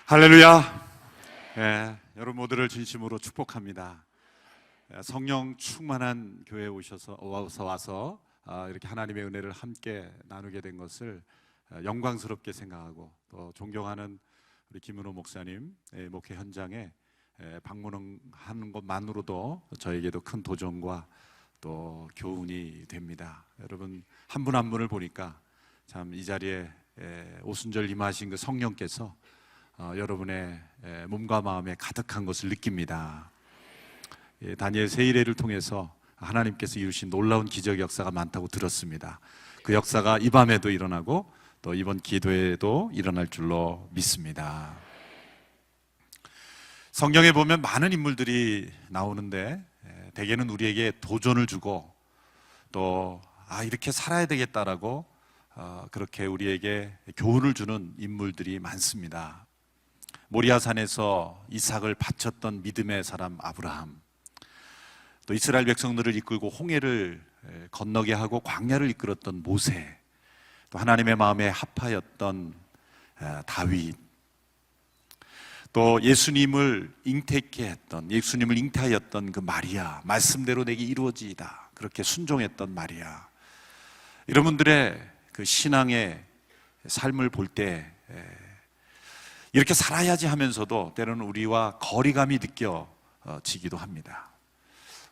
할렐루야. 여러분 모두를 진심으로 축복합니다. 성령 충만한 교회에 와서 이렇게 하나님의 은혜를 함께 나누게 된 것을 영광스럽게 생각하고 또 존경하는 우리 김은호 목사님 목회 현장에 방문하는 것만으로도 저에게도 큰 도전과 또 교훈이 됩니다. 여러분 한 분 한 분을 보니까 참 이 자리에 오순절 임하신 그 성령께서 여러분의 몸과 마음에 가득한 것을 느낍니다. 다니엘 세일회를 통해서 하나님께서 이루신 놀라운 기적 역사가 많다고 들었습니다. 그 역사가 이 밤에도 일어나고 또 이번 기도에도 일어날 줄로 믿습니다. 성경에 보면 많은 인물들이 나오는데 대개는 우리에게 도전을 주고 또 이렇게 살아야 되겠다라고 그렇게 우리에게 교훈을 주는 인물들이 많습니다. 모리아산에서 이삭을 바쳤던 믿음의 사람 아브라함, 또 이스라엘 백성들을 이끌고 홍해를 건너게 하고 광야를 이끌었던 모세, 또 하나님의 마음에 합하였던 다윗, 또 예수님을 잉태하였던 그 마리아, 말씀대로 내게 이루어지이다 그렇게 순종했던 마리아. 이런 분들의 그 신앙의 삶을 볼 때 이렇게 살아야지 하면서도 때로는 우리와 거리감이 느껴지기도 합니다.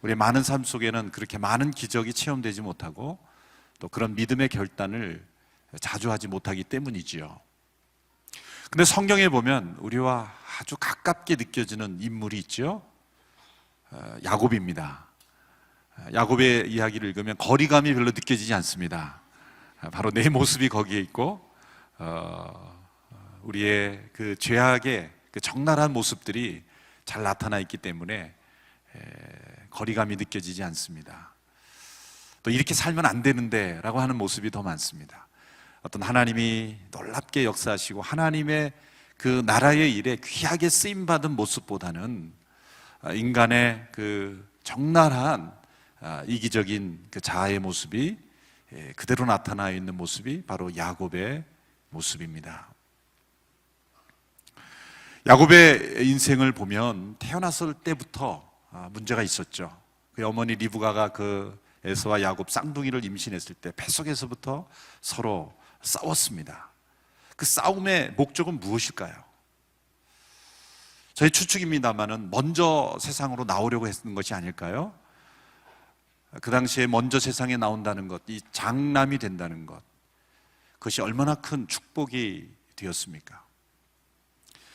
우리의 많은 삶 속에는 그렇게 많은 기적이 체험되지 못하고 또 그런 믿음의 결단을 자주 하지 못하기 때문이지요. 근데 성경에 보면 우리와 아주 가깝게 느껴지는 인물이 있죠. 야곱입니다. 야곱의 이야기를 읽으면 거리감이 별로 느껴지지 않습니다. 바로 내 모습이 거기에 있고 우리의 그 죄악의 그 적나라한 모습들이 잘 나타나 있기 때문에 거리감이 느껴지지 않습니다. 또 이렇게 살면 안 되는데 라고 하는 모습이 더 많습니다. 어떤 하나님이 놀랍게 역사하시고 하나님의 그 나라의 일에 귀하게 쓰임받은 모습보다는 인간의 그 적나라한 이기적인 그 자아의 모습이 그대로 나타나 있는 모습이 바로 야곱의 모습입니다. 야곱의 인생을 보면 태어났을 때부터 문제가 있었죠. 그 어머니 리브가가 그 에서와 야곱 쌍둥이를 임신했을 때 뱃속에서부터 서로 싸웠습니다. 그 싸움의 목적은 무엇일까요? 저의 추측입니다만은 먼저 세상으로 나오려고 했던 것이 아닐까요? 그 당시에 먼저 세상에 나온다는 것, 이 장남이 된다는 것, 그것이 얼마나 큰 축복이 되었습니까?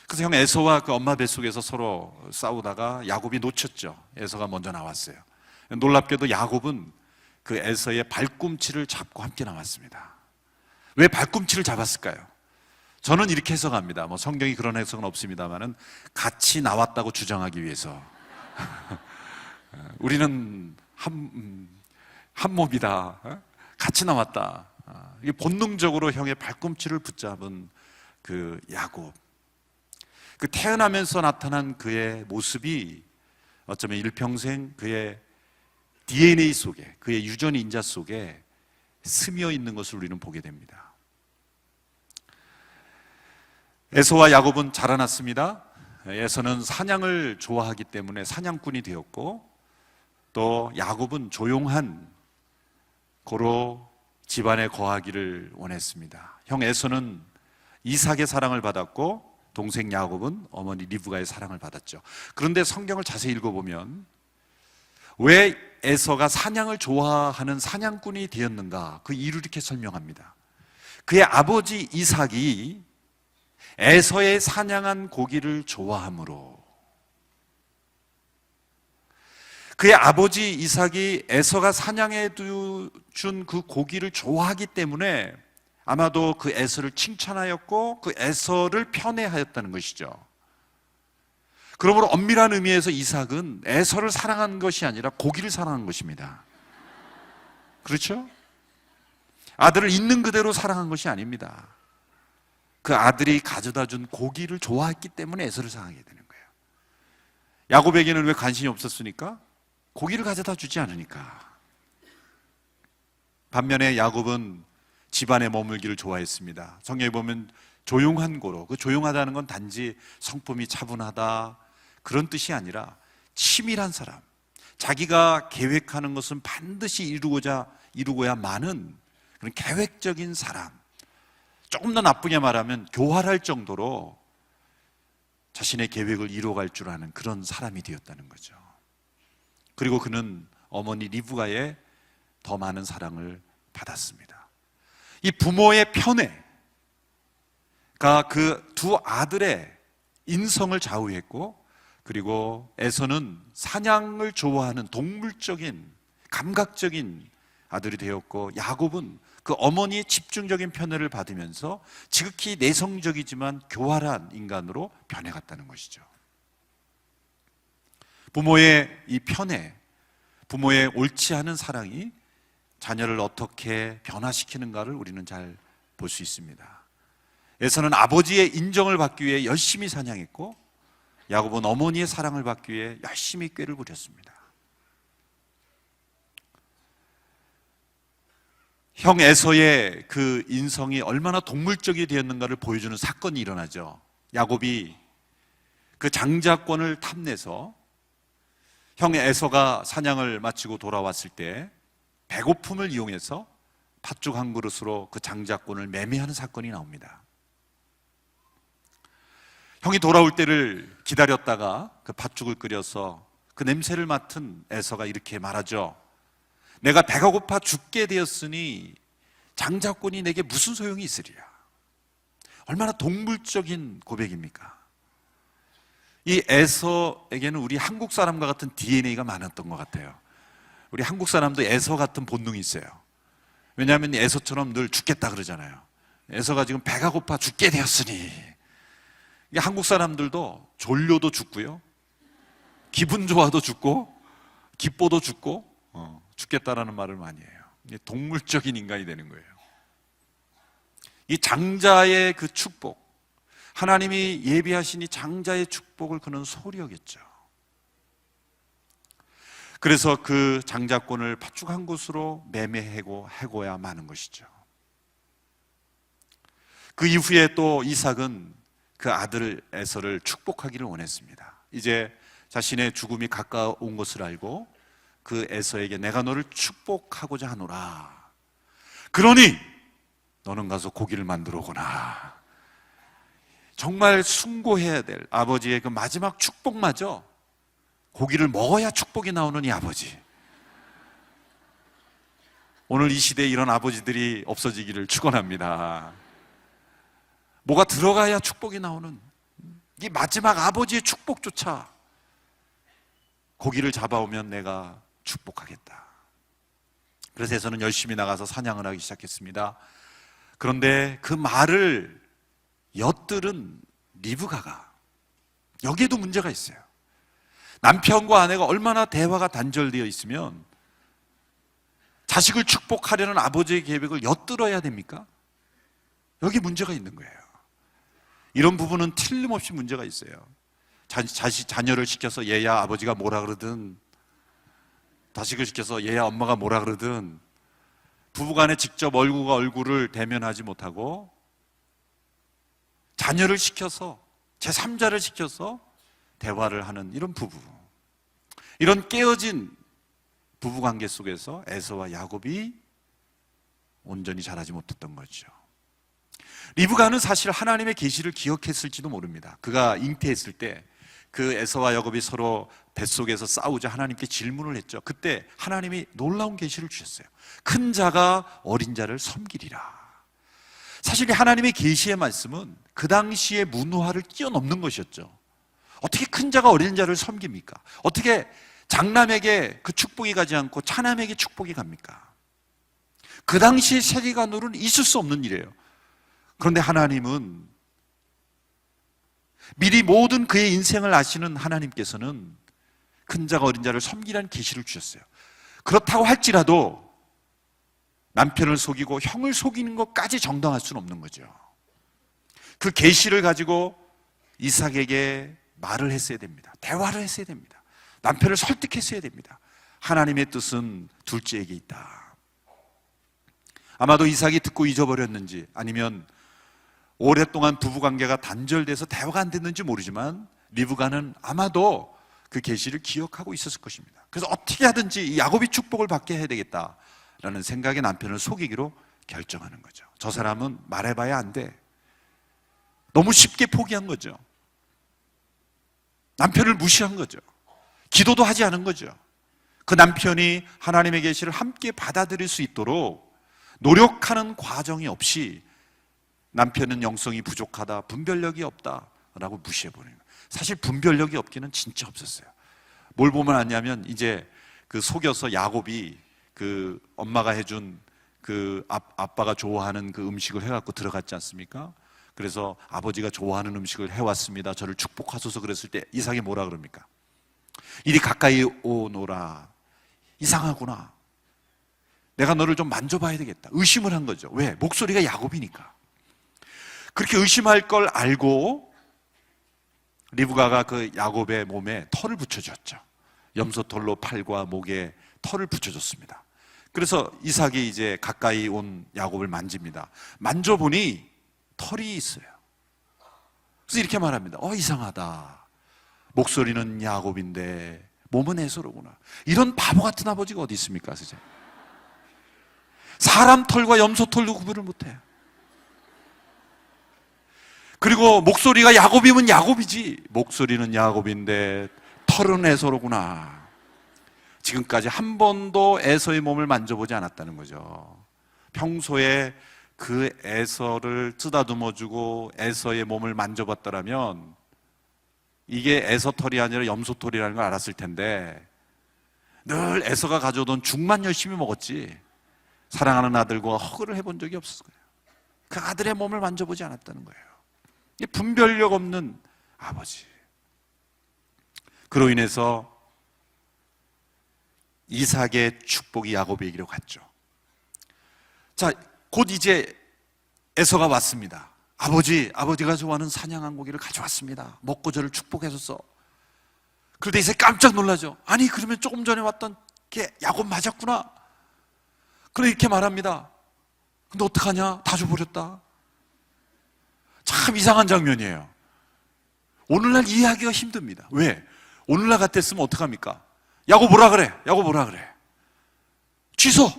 그래서 형 에서와 그 엄마 뱃속에서 서로 싸우다가 야곱이 놓쳤죠. 에서가 먼저 나왔어요. 놀랍게도 야곱은 그 에서의 발꿈치를 잡고 함께 나왔습니다. 왜 발꿈치를 잡았을까요? 저는 이렇게 해석합니다. 성경이 그런 해석은 없습니다만은 같이 나왔다고 주장하기 위해서 우리는 한 몸이다. 같이 나왔다. 이게 본능적으로 형의 발꿈치를 붙잡은 그 야곱. 그 태어나면서 나타난 그의 모습이 어쩌면 일평생 그의 DNA 속에, 그의 유전 인자 속에 스며 있는 것을 우리는 보게 됩니다. 에서와 야곱은 자라났습니다. 에서는 사냥을 좋아하기 때문에 사냥꾼이 되었고, 또 야곱은 조용한 고로 집안에 거하기를 원했습니다. 형 에서는 이삭의 사랑을 받았고 동생 야곱은 어머니 리브가의 사랑을 받았죠. 그런데 성경을 자세히 읽어보면 왜 에서가 사냥을 좋아하는 사냥꾼이 되었는가? 그 이유를 이렇게 설명합니다. 그의 아버지 이삭이 에서의 사냥한 고기를 좋아하므로, 그의 아버지 이삭이 에서가 사냥해 준 그 고기를 좋아하기 때문에 아마도 그 에서를 칭찬하였고 그 에서를 편애하였다는 것이죠. 그러므로 엄밀한 의미에서 이삭은 에서를 사랑한 것이 아니라 고기를 사랑한 것입니다. 그렇죠? 아들을 있는 그대로 사랑한 것이 아닙니다. 그 아들이 가져다 준 고기를 좋아했기 때문에 에서를 사랑하게 되는 거예요. 야곱에게는 왜 관심이 없었습니까? 고기를 가져다 주지 않으니까. 반면에 야곱은 집안에 머물기를 좋아했습니다. 성경에 보면 조용한 고로, 그 조용하다는 건 단지 성품이 차분하다 그런 뜻이 아니라 치밀한 사람, 자기가 계획하는 것은 반드시 이루고야 마는 그런 계획적인 사람, 조금 더 나쁘게 말하면 교활할 정도로 자신의 계획을 이루어갈 줄 아는 그런 사람이 되었다는 거죠. 그리고 그는 어머니 리브가의 더 많은 사랑을 받았습니다. 이 부모의 편애가 그 두 아들의 인성을 좌우했고, 그리고 에서는 사냥을 좋아하는 동물적인 감각적인 아들이 되었고, 야곱은 그 어머니의 집중적인 편애를 받으면서 지극히 내성적이지만 교활한 인간으로 변해갔다는 것이죠. 부모의 이 편애, 부모의 옳지 않은 사랑이 자녀를 어떻게 변화시키는가를 우리는 잘 볼 수 있습니다. 에서는 아버지의 인정을 받기 위해 열심히 사냥했고, 야곱은 어머니의 사랑을 받기 위해 열심히 꾀를 부렸습니다. 형 에서의 그 인성이 얼마나 동물적이 되었는가를 보여주는 사건이 일어나죠. 야곱이 그 장자권을 탐내서 형 에서가 사냥을 마치고 돌아왔을 때 배고픔을 이용해서 팥죽 한 그릇으로 그 장자권을 매매하는 사건이 나옵니다. 형이 돌아올 때를 기다렸다가 그 팥죽을 끓여서 그 냄새를 맡은 에서가 이렇게 말하죠. 내가 배가 고파 죽게 되었으니 장자권이 내게 무슨 소용이 있으리라. 얼마나 동물적인 고백입니까? 이 에서에게는 우리 한국 사람과 같은 DNA가 많았던 것 같아요. 우리 한국 사람도 에서 같은 본능이 있어요. 왜냐하면 에서처럼 늘 죽겠다 그러잖아요. 에서가 지금 배가 고파 죽게 되었으니, 한국 사람들도 졸려도 죽고요, 기분 좋아도 죽고, 기뻐도 죽고, 죽겠다라는 말을 많이 해요. 동물적인 인간이 되는 거예요. 이 장자의 그 축복, 하나님이 예비하신 이 장자의 축복을 그는 소홀히 여겼죠. 그래서 그 장자권을 팥죽 한 곳으로 매매하고 해고야 마는 것이죠. 그 이후에 또 이삭은 그 아들 에서를 축복하기를 원했습니다. 이제 자신의 죽음이 가까운 것을 알고 그 에서에게 내가 너를 축복하고자 하노라. 그러니 너는 가서 고기를 만들어 오거나. 정말 숭고해야 될 아버지의 그 마지막 축복마저 고기를 먹어야 축복이 나오는 이 아버지. 오늘 이 시대에 이런 아버지들이 없어지기를 축원합니다. 뭐가 들어가야 축복이 나오는 이 마지막 아버지의 축복조차 고기를 잡아오면 내가 축복하겠다. 그래서 에서는 열심히 나가서 사냥을 하기 시작했습니다. 그런데 그 말을 엿들은 리브가가, 여기에도 문제가 있어요. 남편과 아내가 얼마나 대화가 단절되어 있으면 자식을 축복하려는 아버지의 계획을 엿들어야 됩니까? 여기 문제가 있는 거예요. 이런 부분은 틀림없이 문제가 있어요. 자녀를 시켜서 얘야 아버지가 뭐라 그러든, 자식을 시켜서 얘야 엄마가 뭐라 그러든, 부부간에 직접 얼굴과 얼굴을 대면하지 못하고 자녀를 시켜서, 제3자를 시켜서 대화를 하는 이런 부부, 이런 깨어진 부부관계 속에서 에서와 야곱이 온전히 자라지 못했던 거죠. 리브가는 사실 하나님의 계시를 기억했을지도 모릅니다. 그가 잉태했을 때 그 에서와 야곱이 서로 뱃속에서 싸우자 하나님께 질문을 했죠. 그때 하나님이 놀라운 계시를 주셨어요. 큰 자가 어린 자를 섬기리라. 사실 하나님의 계시의 말씀은 그 당시의 문화를 뛰어넘는 것이었죠. 어떻게 큰 자가 어린 자를 섬깁니까? 어떻게 장남에게 그 축복이 가지 않고 차남에게 축복이 갑니까? 그 당시의 세계관으로는 있을 수 없는 일이에요. 그런데 하나님은, 미리 모든 그의 인생을 아시는 하나님께서는 큰 자가 어린 자를 섬기라는 계시를 주셨어요. 그렇다고 할지라도 남편을 속이고 형을 속이는 것까지 정당할 수는 없는 거죠. 그 계시를 가지고 이삭에게 말을 했어야 됩니다. 대화를 했어야 됩니다. 남편을 설득했어야 됩니다. 하나님의 뜻은 둘째에게 있다. 아마도 이삭이 듣고 잊어버렸는지, 아니면 오랫동안 부부관계가 단절돼서 대화가 안 됐는지 모르지만 리브가는 아마도 그 계시를 기억하고 있었을 것입니다. 그래서 어떻게 하든지 야곱이 축복을 받게 해야 되겠다라는 생각에 남편을 속이기로 결정하는 거죠. 저 사람은 말해봐야 안 돼. 너무 쉽게 포기한 거죠. 남편을 무시한 거죠. 기도도 하지 않은 거죠. 그 남편이 하나님의 계시를 함께 받아들일 수 있도록 노력하는 과정이 없이 남편은 영성이 부족하다, 분별력이 없다라고 무시해버리는 거예요. 사실 분별력이 없기는 진짜 없었어요. 뭘 보면 아냐면 이제 그 속여서 야곱이 그 엄마가 해준 그 아빠가 좋아하는 그 음식을 해갖고 들어갔지 않습니까? 그래서 아버지가 좋아하는 음식을 해왔습니다. 저를 축복하소서 그랬을 때 이삭이 뭐라 그럽니까? 이리 가까이 오너라. 이상하구나. 내가 너를 좀 만져봐야 되겠다. 의심을 한 거죠. 왜? 목소리가 야곱이니까. 그렇게 의심할 걸 알고 리브가가 그 야곱의 몸에 털을 붙여줬죠. 염소털로 팔과 목에 털을 붙여줬습니다. 그래서 이삭이 이제 가까이 온 야곱을 만집니다. 만져보니 털이 있어요. 그래서 이렇게 말합니다. 이상하다. 목소리는 야곱인데 몸은 에서로구나. 이런 바보 같은 아버지가 어디 있습니까, 선생님? 사람 털과 염소 털도 구분을 못해요. 그리고 목소리가 야곱이면 야곱이지 목소리는 야곱인데 털은 에서로구나. 지금까지 한 번도 에서의 몸을 만져보지 않았다는 거죠. 평소에 그 에서를 쓰다듬어주고 에서의 몸을 만져봤더라면 이게 에서 털이 아니라 염소 털이라는 걸 알았을 텐데 늘 에서가 가져오던 죽만 열심히 먹었지 사랑하는 아들과 허그를 해본 적이 없었을 거예요. 그 아들의 몸을 만져보지 않았다는 거예요. 분별력 없는 아버지. 그로 인해서 이삭의 축복이 야곱에게로 갔죠. 자, 곧 이제 에서가 왔습니다. 아버지가 좋아하는 사냥한 고기를 가져왔습니다. 먹고 저를 축복해줬어. 그런데 이삭이 깜짝 놀라죠. 아니, 그러면 조금 전에 왔던 게 야곱 맞았구나. 그래 이렇게 말합니다. 근데 어떡하냐? 다 줘버렸다. 참 이상한 장면이에요. 오늘날 이해하기가 힘듭니다. 왜? 오늘날 같았으면 어떡합니까? 야곱 뭐라 그래? 취소.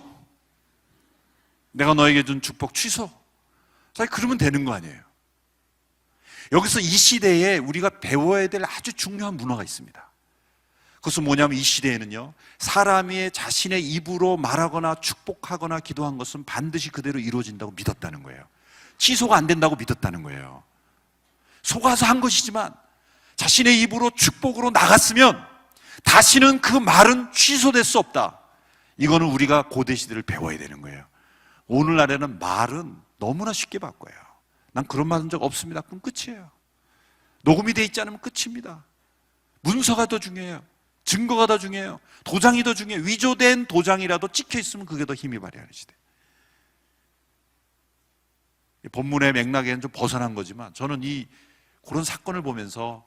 내가 너에게 준 축복 취소. 자, 그러면 되는 거 아니에요. 여기서 이 시대에 우리가 배워야 될 아주 중요한 문화가 있습니다. 그것은 뭐냐면 이 시대에는요, 사람이 자신의 입으로 말하거나 축복하거나 기도한 것은 반드시 그대로 이루어진다고 믿었다는 거예요. 취소가 안 된다고 믿었다는 거예요. 속아서 한 것이지만 자신의 입으로 축복으로 나갔으면 다시는 그 말은 취소될 수 없다. 이거는 우리가 고대 시대를 배워야 되는 거예요. 오늘날에는 말은 너무나 쉽게 바꿔요. 난 그런 말 한 적 없습니다. 그럼 끝이에요. 녹음이 돼 있지 않으면 끝입니다. 문서가 더 중요해요. 증거가 더 중요해요. 도장이 더 중요해요. 위조된 도장이라도 찍혀 있으면 그게 더 힘이 발휘하는 시대. 본문의 맥락에는 좀 벗어난 거지만 저는 그런 사건을 보면서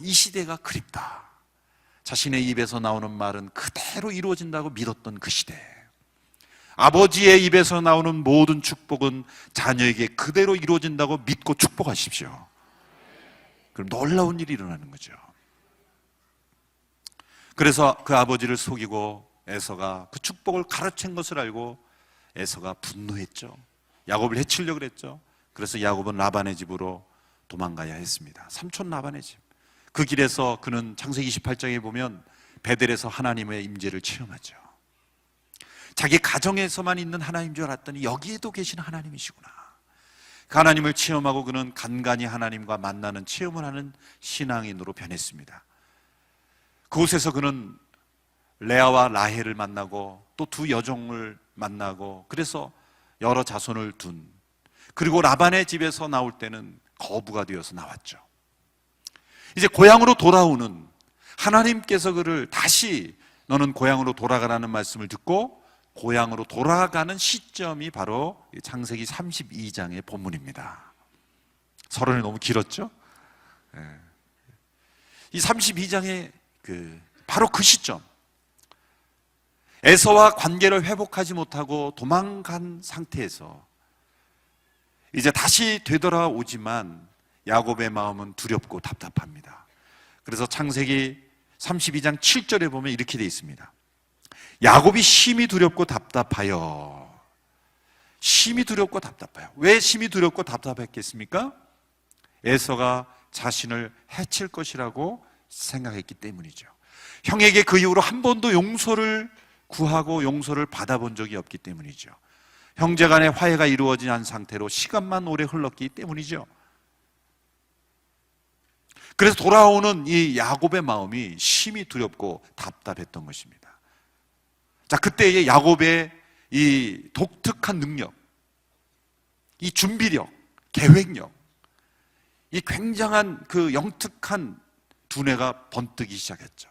이 시대가 그립다. 자신의 입에서 나오는 말은 그대로 이루어진다고 믿었던 그 시대. 아버지의 입에서 나오는 모든 축복은 자녀에게 그대로 이루어진다고 믿고 축복하십시오. 그럼 놀라운 일이 일어나는 거죠. 그래서 그 아버지를 속이고 에서가 그 축복을 가로챈 것을 알고 에서가 분노했죠. 야곱을 해치려고 그랬죠. 그래서 야곱은 라반의 집으로 도망가야 했습니다. 삼촌 라반의 집. 그 길에서 그는 창세기 28장에 보면 베델에서 하나님의 임재를 체험하죠. 자기 가정에서만 있는 하나님인 줄 알았더니 여기에도 계신 하나님이시구나. 그 하나님을 체험하고 그는 간간히 하나님과 만나는 체험을 하는 신앙인으로 변했습니다. 그곳에서 그는 레아와 라헬을 만나고 또 두 여종을 만나고 그래서 여러 자손을 둔, 그리고 라반의 집에서 나올 때는 거부가 되어서 나왔죠. 이제 고향으로 돌아오는 하나님께서 그를 다시 너는 고향으로 돌아가라는 말씀을 듣고 고향으로 돌아가는 시점이 바로 창세기 32장의 본문입니다. 서론이 너무 길었죠? 이 32장의 바로 그 시점, 에서와 관계를 회복하지 못하고 도망간 상태에서 이제 다시 되돌아오지만 야곱의 마음은 두렵고 답답합니다. 그래서 창세기 32장 7절에 보면 이렇게 되어 있습니다. 야곱이 심히 두렵고 답답하여. 심히 두렵고 답답해요. 왜 심히 두렵고 답답했겠습니까? 에서가 자신을 해칠 것이라고 생각했기 때문이죠. 형에게 그 이후로 한 번도 용서를 구하고 용서를 받아본 적이 없기 때문이죠. 형제 간의 화해가 이루어지지 않은 상태로 시간만 오래 흘렀기 때문이죠. 그래서 돌아오는 이 야곱의 마음이 심히 두렵고 답답했던 것입니다. 자, 그때의 야곱의 이 독특한 능력, 이 준비력, 계획력, 이 굉장한 그 영특한 두뇌가 번뜩이기 시작했죠.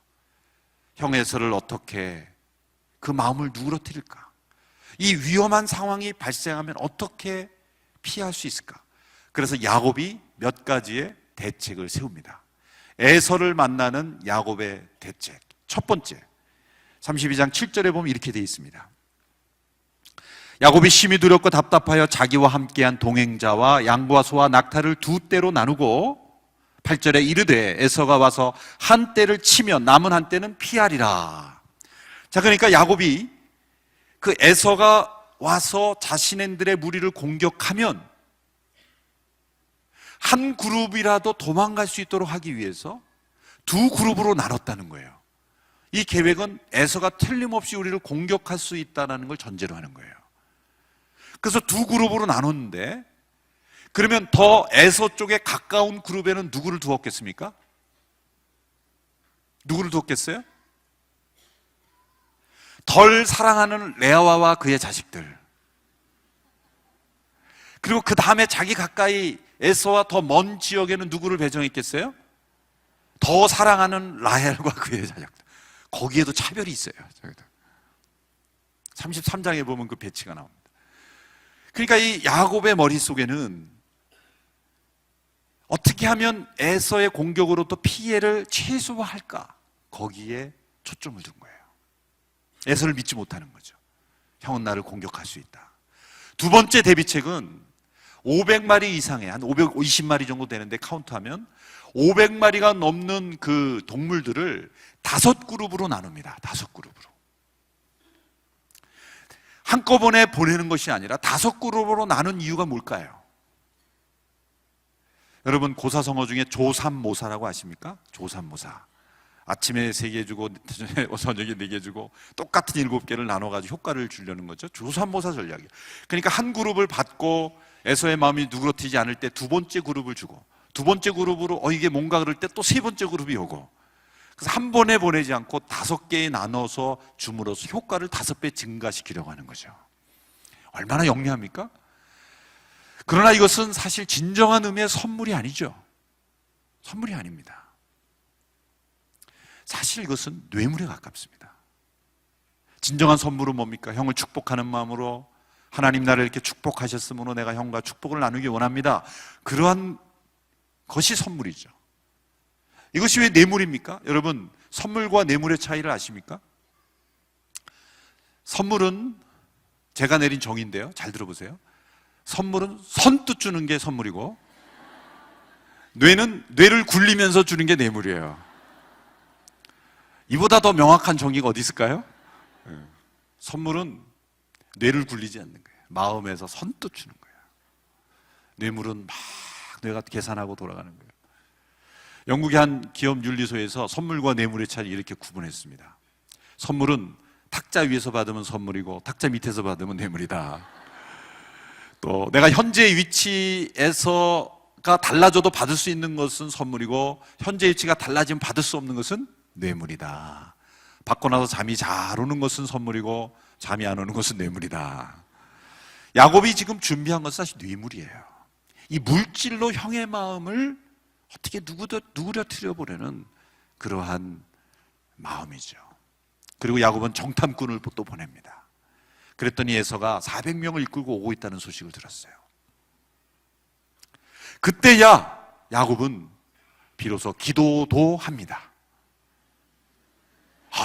형 에서를 어떻게 그 마음을 누그러뜨릴까? 이 위험한 상황이 발생하면 어떻게 피할 수 있을까? 그래서 야곱이 몇 가지의 대책을 세웁니다. 에서를 만나는 야곱의 대책. 첫 번째, 32장 7절에 보면 이렇게 되어 있습니다. 야곱이 심히 두렵고 답답하여 자기와 함께한 동행자와 양과 소와 낙타를 두 떼로 나누고 8절에 이르되 에서가 와서 한 떼를 치면 남은 한 떼는 피하리라. 자, 그러니까 야곱이 그 에서가 와서 자신들의 무리를 공격하면 한 그룹이라도 도망갈 수 있도록 하기 위해서 두 그룹으로 나눴다는 거예요. 이 계획은 에서가 틀림없이 우리를 공격할 수 있다는 걸 전제로 하는 거예요. 그래서 두 그룹으로 나눴는데, 그러면 더 에서 쪽에 가까운 그룹에는 누구를 두었겠습니까? 누구를 두었겠어요? 덜 사랑하는 레아와 그의 자식들, 그리고 그 다음에 자기 가까이 에서와 더 먼 지역에는 누구를 배정했겠어요? 더 사랑하는 라헬과 그의 자식들. 거기에도 차별이 있어요. 33장에 보면 그 배치가 나옵니다. 그러니까 이 야곱의 머릿속에는 어떻게 하면 에서의 공격으로 또 피해를 최소화할까? 거기에 초점을 둔 거예요. 에서를 믿지 못하는 거죠. 형은 나를 공격할 수 있다. 두 번째 대비책은 500마리 이상의, 한 520마리 정도 되는데 카운트하면 500마리가 넘는 그 동물들을 5그룹으로 나눕니다. 5그룹으로. 한꺼번에 보내는 것이 아니라 5그룹으로 나눈 이유가 뭘까요? 여러분, 고사성어 중에 조삼모사라고 아십니까? 조삼모사. 아침에 3개 주고 저녁에 4개 주고 똑같은 7개를 나눠가지고 효과를 주려는 거죠. 조삼모사 전략이에요. 그러니까 한 그룹을 받고 에서의 마음이 누그러뜨리지 않을 때 두 번째 그룹을 주고, 두 번째 그룹으로 이게 뭔가 그럴 때 또 세 번째 그룹이 오고, 그래서 한 번에 보내지 않고 5개에 나눠서 줌으로써 효과를 5배 증가시키려고 하는 거죠. 얼마나 영리합니까? 그러나 이것은 사실 진정한 의미의 선물이 아니죠. 선물이 아닙니다. 사실 이것은 뇌물에 가깝습니다. 진정한 선물은 뭡니까? 형을 축복하는 마음으로, 하나님 나를 이렇게 축복하셨으므로 내가 형과 축복을 나누기 원합니다. 그러한 것이 선물이죠. 이것이 왜 뇌물입니까? 여러분, 선물과 뇌물의 차이를 아십니까? 선물은 제가 내린 정의인데요, 잘 들어보세요. 선물은 선뜻 주는 게 선물이고, 뇌를 굴리면서 주는 게 뇌물이에요. 이보다 더 명확한 정의가 어디 있을까요? 선물은 뇌를 굴리지 않는 거예요. 마음에서 선뜻 주는 거예요. 뇌물은 막 뇌가 계산하고 돌아가는 거예요. 영국의 한 기업 윤리소에서 선물과 뇌물의 차이를 이렇게 구분했습니다. 선물은 탁자 위에서 받으면 선물이고 탁자 밑에서 받으면 뇌물이다. 또 내가 현재 위치에서가 달라져도 받을 수 있는 것은 선물이고 현재 위치가 달라지면 받을 수 없는 것은 뇌물이다. 받고 나서 잠이 잘 오는 것은 선물이고 잠이 안 오는 것은 뇌물이다. 야곱이 지금 준비한 것은 사실 뇌물이에요. 이 물질로 형의 마음을 어떻게 누구려뜨려 보려는 그러한 마음이죠. 그리고 야곱은 정탐꾼을 또 보냅니다. 그랬더니 에서가 400명을 이끌고 오고 있다는 소식을 들었어요. 그때야 야곱은 비로소 기도도 합니다.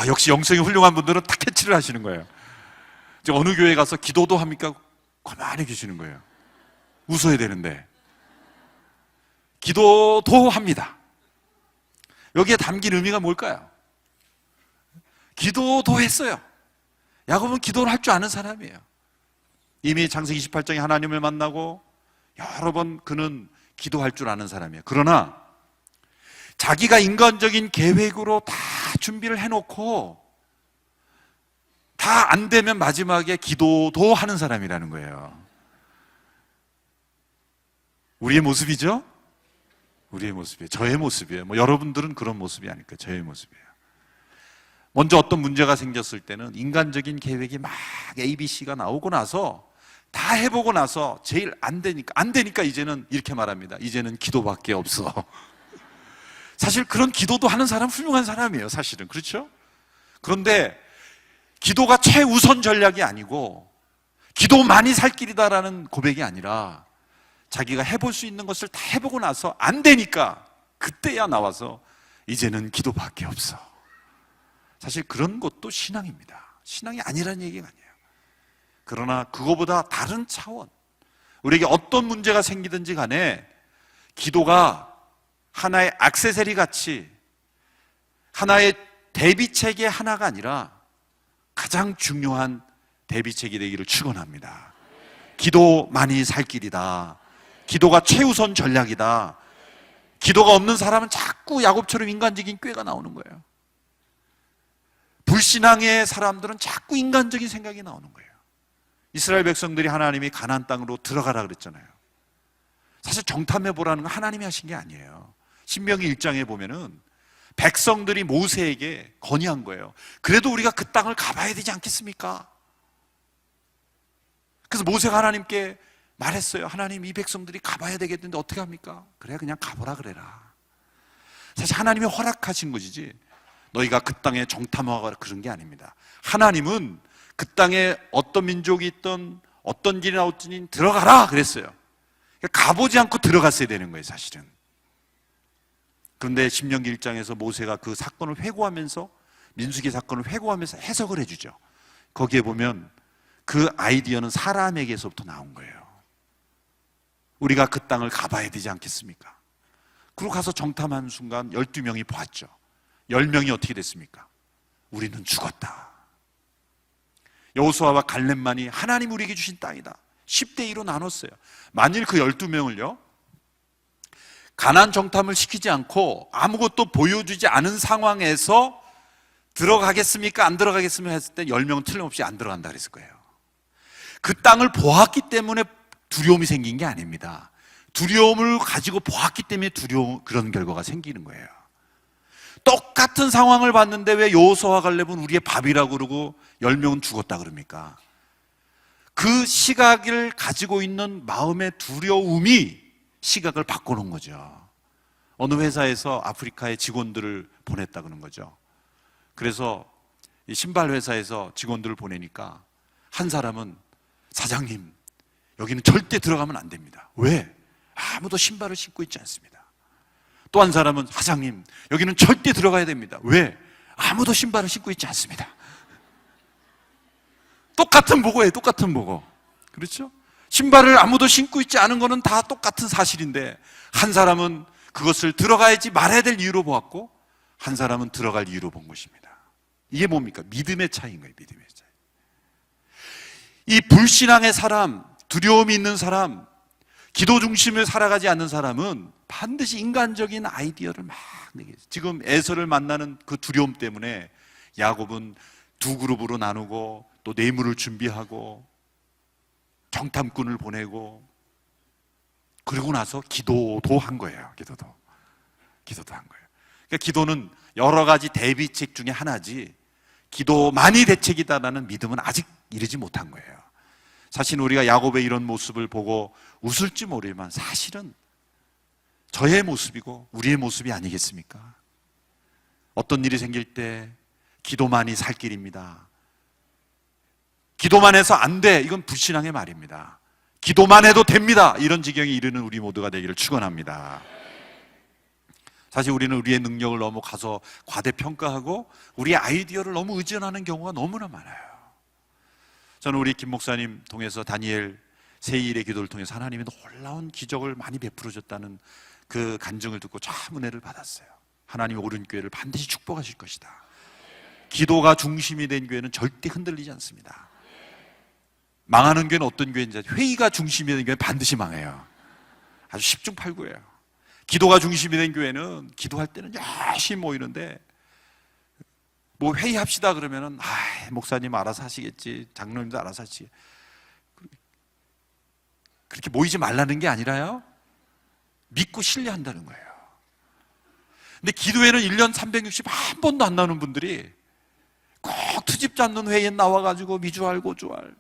역시 영성이 훌륭한 분들은 딱 캐치를 하시는 거예요. 이제 어느 교회 가서 기도도 합니까? 가만히 계시는 거예요. 웃어야 되는데. 기도도 합니다. 여기에 담긴 의미가 뭘까요? 기도도 했어요. 야곱은 기도를 할 줄 아는 사람이에요. 이미 창세기 28장에 하나님을 만나고 여러 번 그는 기도할 줄 아는 사람이에요. 그러나 자기가 인간적인 계획으로 다 준비를 해놓고 다 안 되면 마지막에 기도도 하는 사람이라는 거예요. 우리의 모습이죠? 우리의 모습이에요. 저의 모습이에요. 뭐 여러분들은 그런 모습이 아닐까. 저의 모습이에요. 먼저 어떤 문제가 생겼을 때는 인간적인 계획이 막 ABC가 나오고 나서 다 해보고 나서 제일 안 되니까 이제는 이렇게 말합니다. 이제는 기도밖에 없어. 사실 그런 기도도 하는 사람 훌륭한 사람이에요. 사실은. 그렇죠? 그런데 기도가 최우선 전략이 아니고 기도만이 살 길이다라는 고백이 아니라 자기가 해볼 수 있는 것을 다 해보고 나서 안 되니까 그때야 나와서 이제는 기도밖에 없어. 사실 그런 것도 신앙입니다. 신앙이 아니라는 얘기가 아니에요. 그러나 그거보다 다른 차원, 우리에게 어떤 문제가 생기든지 간에 기도가 하나의 액세서리 같이 하나의 대비책의 하나가 아니라 가장 중요한 대비책이 되기를 축원합니다. 기도만이 살 길이다. 기도가 최우선 전략이다. 기도가 없는 사람은 자꾸 야곱처럼 인간적인 꾀가 나오는 거예요. 불신앙의 사람들은 자꾸 인간적인 생각이 나오는 거예요. 이스라엘 백성들이 하나님이 가나안 땅으로 들어가라 그랬잖아요. 사실 정탐해 보라는 건 하나님이 하신 게 아니에요. 신명기 1장에 보면은 백성들이 모세에게 건의한 거예요. 그래도 우리가 그 땅을 가봐야 되지 않겠습니까? 그래서 모세가 하나님께 말했어요. 하나님, 이 백성들이 가봐야 되겠는데 어떻게 합니까? 그래, 그냥 가보라 그래라. 사실 하나님이 허락하신 것이지 너희가 그 땅에 정탐하거나 그런 게 아닙니다. 하나님은 그 땅에 어떤 민족이 있던 어떤 길이 나왔더니 들어가라 그랬어요. 가보지 않고 들어갔어야 되는 거예요, 사실은. 그런데 신명기 1장에서 모세가 그 사건을 회고하면서, 민수기 사건을 회고하면서 해석을 해주죠. 거기에 보면 그 아이디어는 사람에게서부터 나온 거예요. 우리가 그 땅을 가봐야 되지 않겠습니까? 그리고 가서 정탐하는 순간 12명이 보았죠. 10명이 어떻게 됐습니까? 우리는 죽었다. 여호수아와 갈렙만이 하나님 우리에게 주신 땅이다. 10대 2로 나눴어요. 만일 그 12명을요 가나안 정탐을 시키지 않고 아무것도 보여주지 않은 상황에서 들어가겠습니까? 안 들어가겠습니까? 했을 때 10명은 틀림없이 안 들어간다 그랬을 거예요. 그 땅을 보았기 때문에 두려움이 생긴 게 아닙니다. 두려움을 가지고 보았기 때문에 그런 결과가 생기는 거예요. 똑같은 상황을 봤는데 왜 여호수아와 갈렙은 우리의 밥이라고 그러고 10명은 죽었다 그럽니까? 그 시각을 가지고 있는 마음의 두려움이 시각을 바꿔놓은 거죠. 어느 회사에서 아프리카에 직원들을 보냈다 그러는 거죠. 그래서 이 신발 회사에서 직원들을 보내니까 한 사람은 사장님, 여기는 절대 들어가면 안 됩니다. 왜? 아무도 신발을 신고 있지 않습니다. 또 한 사람은 사장님, 여기는 절대 들어가야 됩니다. 왜? 아무도 신발을 신고 있지 않습니다. 똑같은 보고예요, 똑같은 보고. 그렇죠? 신발을 아무도 신고 있지 않은 거는 다 똑같은 사실인데 한 사람은 그것을 들어가야지 말아야 될 이유로 보았고 한 사람은 들어갈 이유로 본 것입니다. 이게 뭡니까? 믿음의 차이인 거예요, 믿음의 차이. 이 불신앙의 사람, 두려움이 있는 사람, 기도 중심을 살아가지 않는 사람은 반드시 인간적인 아이디어를 막 내게. 지금 에서를 만나는 그 두려움 때문에 야곱은 두 그룹으로 나누고 또 뇌물을 준비하고 정탐꾼을 보내고 그러고 나서 기도도 한 거예요. 기도도 한 거예요. 그러니까 기도는 여러 가지 대비책 중에 하나지 기도만이 대책이다라는 믿음은 아직 이르지 못한 거예요. 사실 우리가 야곱의 이런 모습을 보고 웃을지 모르지만 사실은 저의 모습이고 우리의 모습이 아니겠습니까? 어떤 일이 생길 때 기도만이 살 길입니다. 기도만 해서 안 돼. 이건 불신앙의 말입니다. 기도만 해도 됩니다. 이런 지경에 이르는 우리 모두가 되기를 축원합니다. 사실 우리는 우리의 능력을 너무 가서 과대평가하고 우리의 아이디어를 너무 의존하는 경우가 너무나 많아요. 저는 우리 김 목사님 통해서 다니엘 세 일의 기도를 통해서 하나님이 놀라운 기적을 많이 베풀어 줬다는 그 간증을 듣고 참 은혜를 받았어요. 하나님이 오른 교회를 반드시 축복하실 것이다. 기도가 중심이 된 교회는 절대 흔들리지 않습니다. 망하는 교회는 어떤 교회인지, 회의가 중심이 된 교회는 반드시 망해요. 아주 십중팔구예요. 기도가 중심이 된 교회는 기도할 때는 열심히 모이는데, 뭐 회의합시다 그러면은 목사님 알아서 하시겠지, 장로님도 알아서 하시겠지, 그렇게 모이지 말라는 게 아니라요, 믿고 신뢰한다는 거예요. 근데 기도회는 1년 361번도 안 나오는 분들이 꼭 트집 잡는 회의에 나와가지고 미주알 고주알,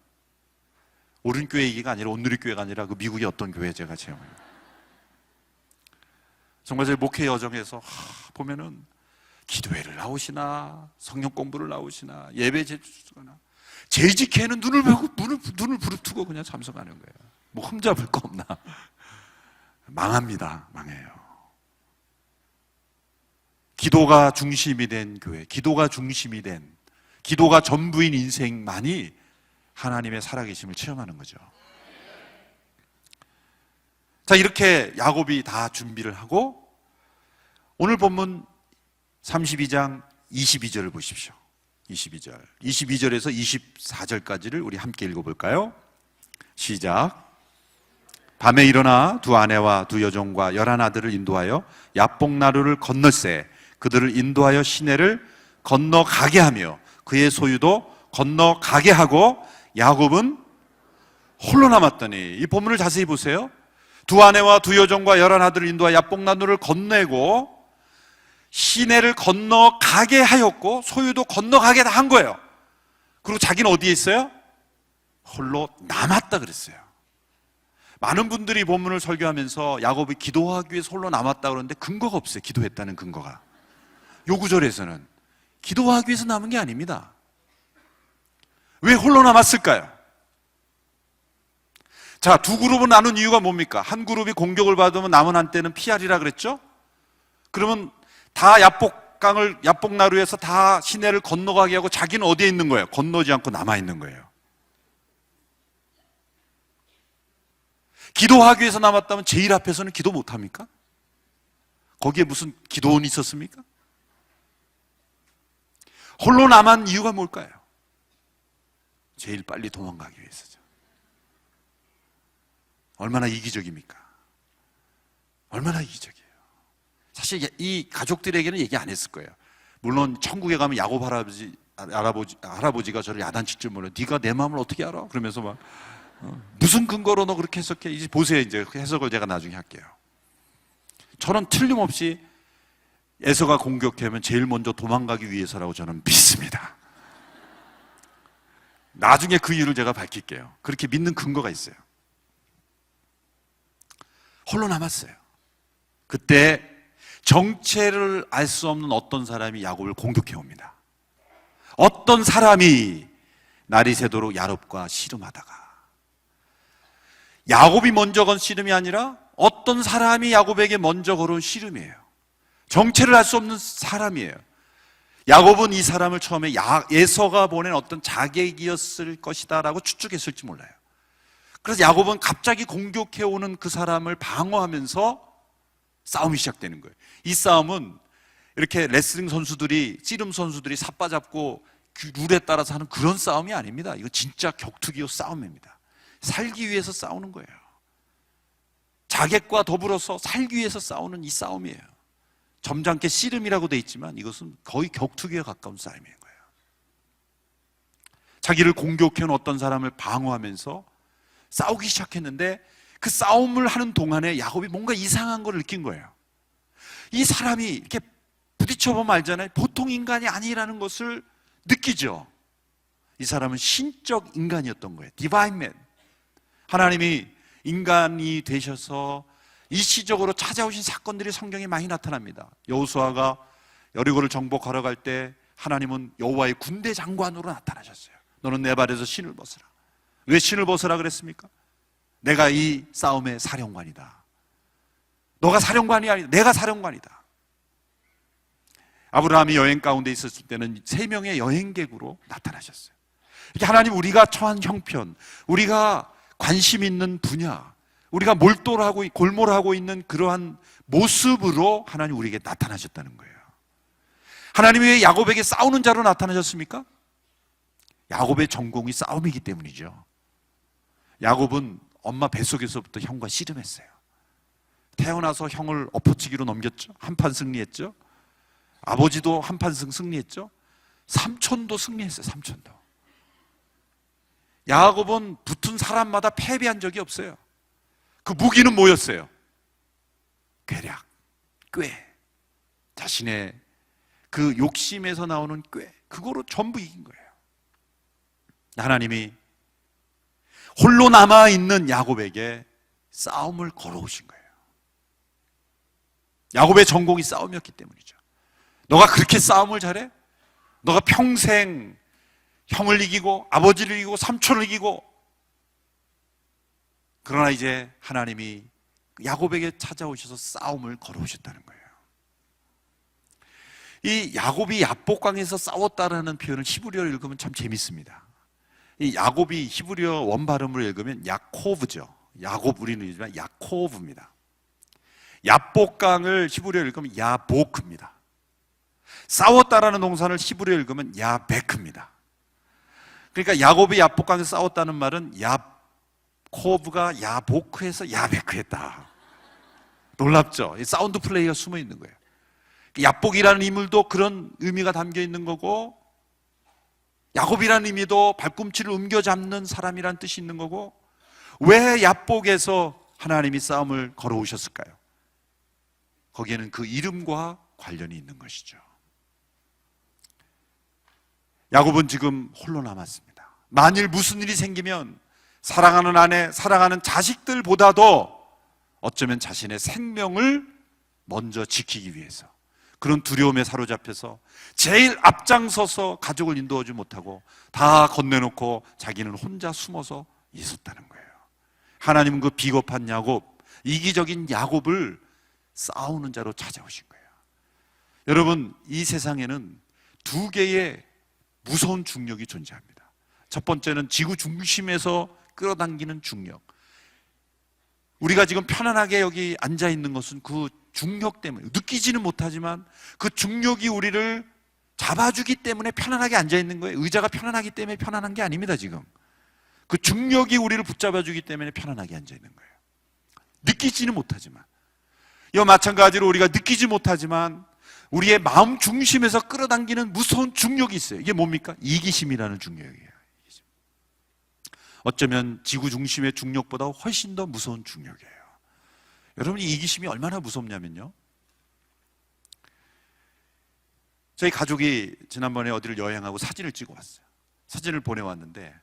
오른교회 얘기가 아니라, 온누리교회가 아니라 그 미국의 어떤 교회 제가 체험해요. 정말 제 목회 여정에서 보면은 기도회를 나오시나 성령 공부를 나오시나 예배 제주거나 재직회는 눈을 부릅뜨고 그냥 참석하는 거예요. 뭐 흠잡을 거 없나. 망합니다. 망해요. 기도가 중심이 된 교회, 기도가 중심이 된, 기도가 전부인 인생만이 하나님의 살아계심을 체험하는 거죠. 자, 이렇게 야곱이 다 준비를 하고 오늘 본문 32장 22절을 보십시오. 22절에서 24절까지를 우리 함께 읽어볼까요? 시작. 밤에 일어나 두 아내와 두 여종과 11아들을 인도하여 야복나루를 건널세 그들을 인도하여 시내를 건너가게 하며 그의 소유도 건너가게 하고 야곱은 홀로 남았더니, 이 본문을 자세히 보세요. 두 아내와 두 여종과 11아들을 인도하여 야복나루를 건네고 시내를 건너가게 하였고 소유도 건너가게 한 거예요. 그리고 자기는 어디에 있어요? 홀로 남았다 그랬어요. 많은 분들이 본문을 설교하면서 야곱이 기도하기 위해서 홀로 남았다 그러는데 근거가 없어요. 기도했다는 근거가. 요 구절에서는 기도하기 위해서 남은 게 아닙니다. 왜 홀로 남았을까요? 자, 두 그룹은 나눈 이유가 뭡니까? 한 그룹이 공격을 받으면 남은 한때는 피하리라 그랬죠? 그러면 다 야복나루에서 다 시내를 건너가게 하고 자기는 어디에 있는 거예요? 건너지 않고 남아 있는 거예요. 기도하기 위해서 남았다면 제일 앞에서는 기도 못합니까? 거기에 무슨 기도원이 있었습니까? 홀로 남은 이유가 뭘까요? 제일 빨리 도망가기 위해서죠. 얼마나 이기적입니까? 얼마나 이기적이에요. 사실 이 가족들에게는 얘기 안 했을 거예요. 물론 천국에 가면 야곱 할아버지가 저를 야단칠 줄 몰라요. 네가 내 마음을 어떻게 알아? 그러면서 막 무슨 근거로 너 그렇게 해석해? 이제 보세요. 이제 그 해석을 제가 나중에 할게요. 저는 틀림없이 에서가 공격하면 제일 먼저 도망가기 위해서라고 저는 믿습니다. 나중에 그 이유를 제가 밝힐게요. 그렇게 믿는 근거가 있어요. 홀로 남았어요. 그때 정체를 알 수 없는 어떤 사람이 야곱을 공격해 옵니다. 어떤 사람이 날이 새도록 야곱과 씨름하다가, 야곱이 먼저 건 씨름이 아니라 어떤 사람이 야곱에게 먼저 걸어온 씨름이에요. 정체를 알 수 없는 사람이에요. 야곱은 이 사람을 처음에 에서가 보낸 어떤 자객이었을 것이다 라고 추측했을지 몰라요. 그래서 야곱은 갑자기 공격해오는 그 사람을 방어하면서 싸움이 시작되는 거예요. 이 싸움은 이렇게 레슬링 선수들이, 씨름 선수들이 삿바 잡고 그 룰에 따라서 하는 그런 싸움이 아닙니다. 이거 진짜 격투기요 싸움입니다. 살기 위해서 싸우는 거예요. 자객과 더불어서 살기 위해서 싸우는 이 싸움이에요. 점잖게 씨름이라고 돼 있지만 이것은 거의 격투기에 가까운 싸움인 거예요. 자기를 공격해온 어떤 사람을 방어하면서 싸우기 시작했는데 그 싸움을 하는 동안에 야곱이 뭔가 이상한 걸 느낀 거예요. 이 사람이 이렇게 부딪혀보면 알잖아요. 보통 인간이 아니라는 것을 느끼죠. 이 사람은 신적 인간이었던 거예요. 디바인 맨. 하나님이 인간이 되셔서 일시적으로 찾아오신 사건들이 성경에 많이 나타납니다. 여호수아가 여리고를 정복하러 갈 때 하나님은 여호와의 군대 장관으로 나타나셨어요. 너는 내 발에서 신을 벗으라. 왜 신을 벗으라 그랬습니까? 내가 이 싸움의 사령관이다. 너가 사령관이 아니다. 내가 사령관이다. 아브라함이 여행 가운데 있었을 때는 3명의 여행객으로 나타나셨어요. 이렇게 하나님, 우리가 처한 형편, 우리가 관심 있는 분야, 우리가 몰두하고 골몰하고 있는 그러한 모습으로 하나님 우리에게 나타나셨다는 거예요. 하나님이 왜 야곱에게 싸우는 자로 나타나셨습니까? 야곱의 전공이 싸움이기 때문이죠. 야곱은 엄마 뱃속에서부터 형과 씨름했어요. 태어나서 형을 엎어치기로 넘겼죠. 한판 승리했죠. 아버지도 한판 승리했죠. 삼촌도 승리했어요. 삼촌도. 야곱은 붙은 사람마다 패배한 적이 없어요. 그 무기는 뭐였어요? 괴략, 꾀. 자신의 그 욕심에서 나오는 꾀, 그거로 전부 이긴 거예요. 하나님이 홀로 남아있는 야곱에게 싸움을 걸어오신 거예요. 야곱의 전공이 싸움이었기 때문이죠. 너가 그렇게 싸움을 잘해? 너가 평생 형을 이기고 아버지를 이기고 삼촌을 이기고, 그러나 이제 하나님이 야곱에게 찾아오셔서 싸움을 걸어오셨다는 거예요. 이 야곱이 야복강에서 싸웠다라는 표현을 히브리어로 읽으면 참 재밌습니다. 이 야곱이 히브리어 원발음으로 읽으면 야코브죠. 야곱 우리는 읽지만 야코브입니다. 야복강을 히브리어로 읽으면 야보크입니다. 싸웠다라는 동사를 히브리어로 읽으면 야베크입니다. 그러니까 야곱이 야복강에서 싸웠다는 말은 야코브가 야보크에서 야베크했다. 놀랍죠? 사운드 플레이가 숨어 있는 거예요. 야복이라는 인물도 그런 의미가 담겨 있는 거고, 야곱이라는 의미도 발꿈치를 옮겨잡는 사람이라는 뜻이 있는 거고, 왜 야복에서 하나님이 싸움을 걸어오셨을까요? 거기에는 그 이름과 관련이 있는 것이죠. 야곱은 지금 홀로 남았습니다. 만일 무슨 일이 생기면 사랑하는 아내, 사랑하는 자식들보다도 어쩌면 자신의 생명을 먼저 지키기 위해서 그런 두려움에 사로잡혀서 제일 앞장서서 가족을 인도하지 못하고 다 건네놓고 자기는 혼자 숨어서 있었다는 거예요. 하나님은 그 비겁한 야곱, 이기적인 야곱을 싸우는 자로 찾아오신 거예요. 여러분, 이 세상에는 두 개의 무서운 중력이 존재합니다. 첫 번째는 지구 중심에서 끌어당기는 중력. 우리가 지금 편안하게 여기 앉아 있는 것은 그 중력 때문에, 느끼지는 못하지만 그 중력이 우리를 잡아주기 때문에 편안하게 앉아 있는 거예요. 의자가 편안하기 때문에 편안한 게 아닙니다. 지금 그 중력이 우리를 붙잡아주기 때문에 편안하게 앉아 있는 거예요. 느끼지는 못하지만, 이와 마찬가지로 우리가 느끼지 못하지만 우리의 마음 중심에서 끌어당기는 무서운 중력이 있어요. 이게 뭡니까? 이기심이라는 중력이에요. 어쩌면 지구 중심의 중력보다 훨씬 더 무서운 중력이에요. 여러분, 이 이기심이 얼마나 무섭냐면요, 저희 가족이 지난번에 어디를 여행하고 사진을 찍어 왔어요. 사진을 보내왔는데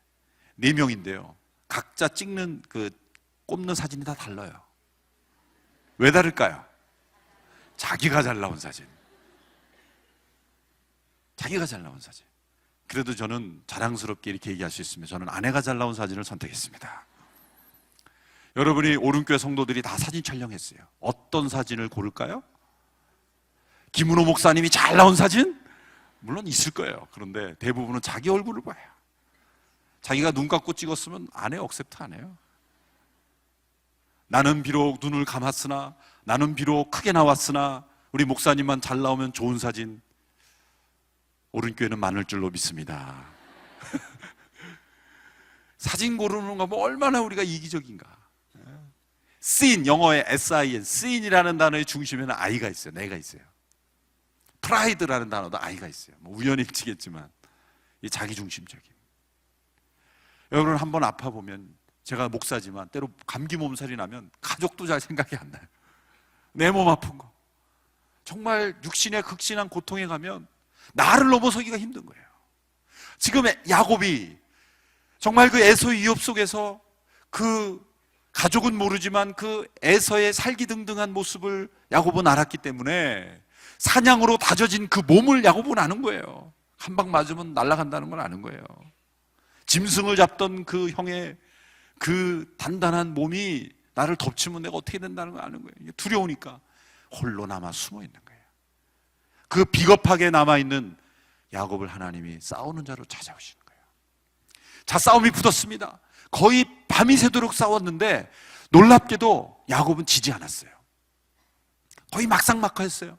4명인데요 각자 찍는 꼽는 사진이 다 달라요. 왜 다를까요? 자기가 잘 나온 사진. 자기가 잘 나온 사진. 그래도 저는 자랑스럽게 이렇게 얘기할 수 있으면 저는 아내가 잘 나온 사진을 선택했습니다. 여러분이 오른교회 성도들이 다 사진 촬영했어요. 어떤 사진을 고를까요? 김은호 목사님이 잘 나온 사진? 물론 있을 거예요. 그런데 대부분은 자기 얼굴을 봐요. 자기가 눈 감고 찍었으면 아내 억셉트 안 해요. 나는 비록 눈을 감았으나, 나는 비록 크게 나왔으나 우리 목사님만 잘 나오면 좋은 사진, 오른교회는 많을 줄로 믿습니다. 사진 고르는 거 뭐 얼마나 우리가 이기적인가. scene, 영어의 sin, scene이라는 단어의 중심에는 I가 있어요. 내가 있어요. pride라는 단어도 I가 있어요. 뭐 우연일치겠지만 이 자기중심적인. 여러분, 한번 아파보면, 제가 목사지만 때로 감기 몸살이 나면 가족도 잘 생각이 안 나요. 내 몸 아픈 거, 정말 육신의 극심한 고통에 가면 나를 넘어서기가 힘든 거예요. 지금 야곱이 정말 그 에서의 위협 속에서 그 가족은 모르지만 그 에서의 살기등등한 모습을 야곱은 알았기 때문에 사냥으로 다져진 그 몸을 야곱은 아는 거예요. 한 방 맞으면 날아간다는 걸 아는 거예요. 짐승을 잡던 그 형의 그 단단한 몸이 나를 덮치면 내가 어떻게 된다는 걸 아는 거예요. 두려우니까 홀로 남아 숨어 있는 거예요. 그 비겁하게 남아있는 야곱을 하나님이 싸우는 자로 찾아오시는 거예요. 자, 싸움이 붙었습니다. 거의 밤이 새도록 싸웠는데 놀랍게도 야곱은 지지 않았어요. 거의 막상막하였어요.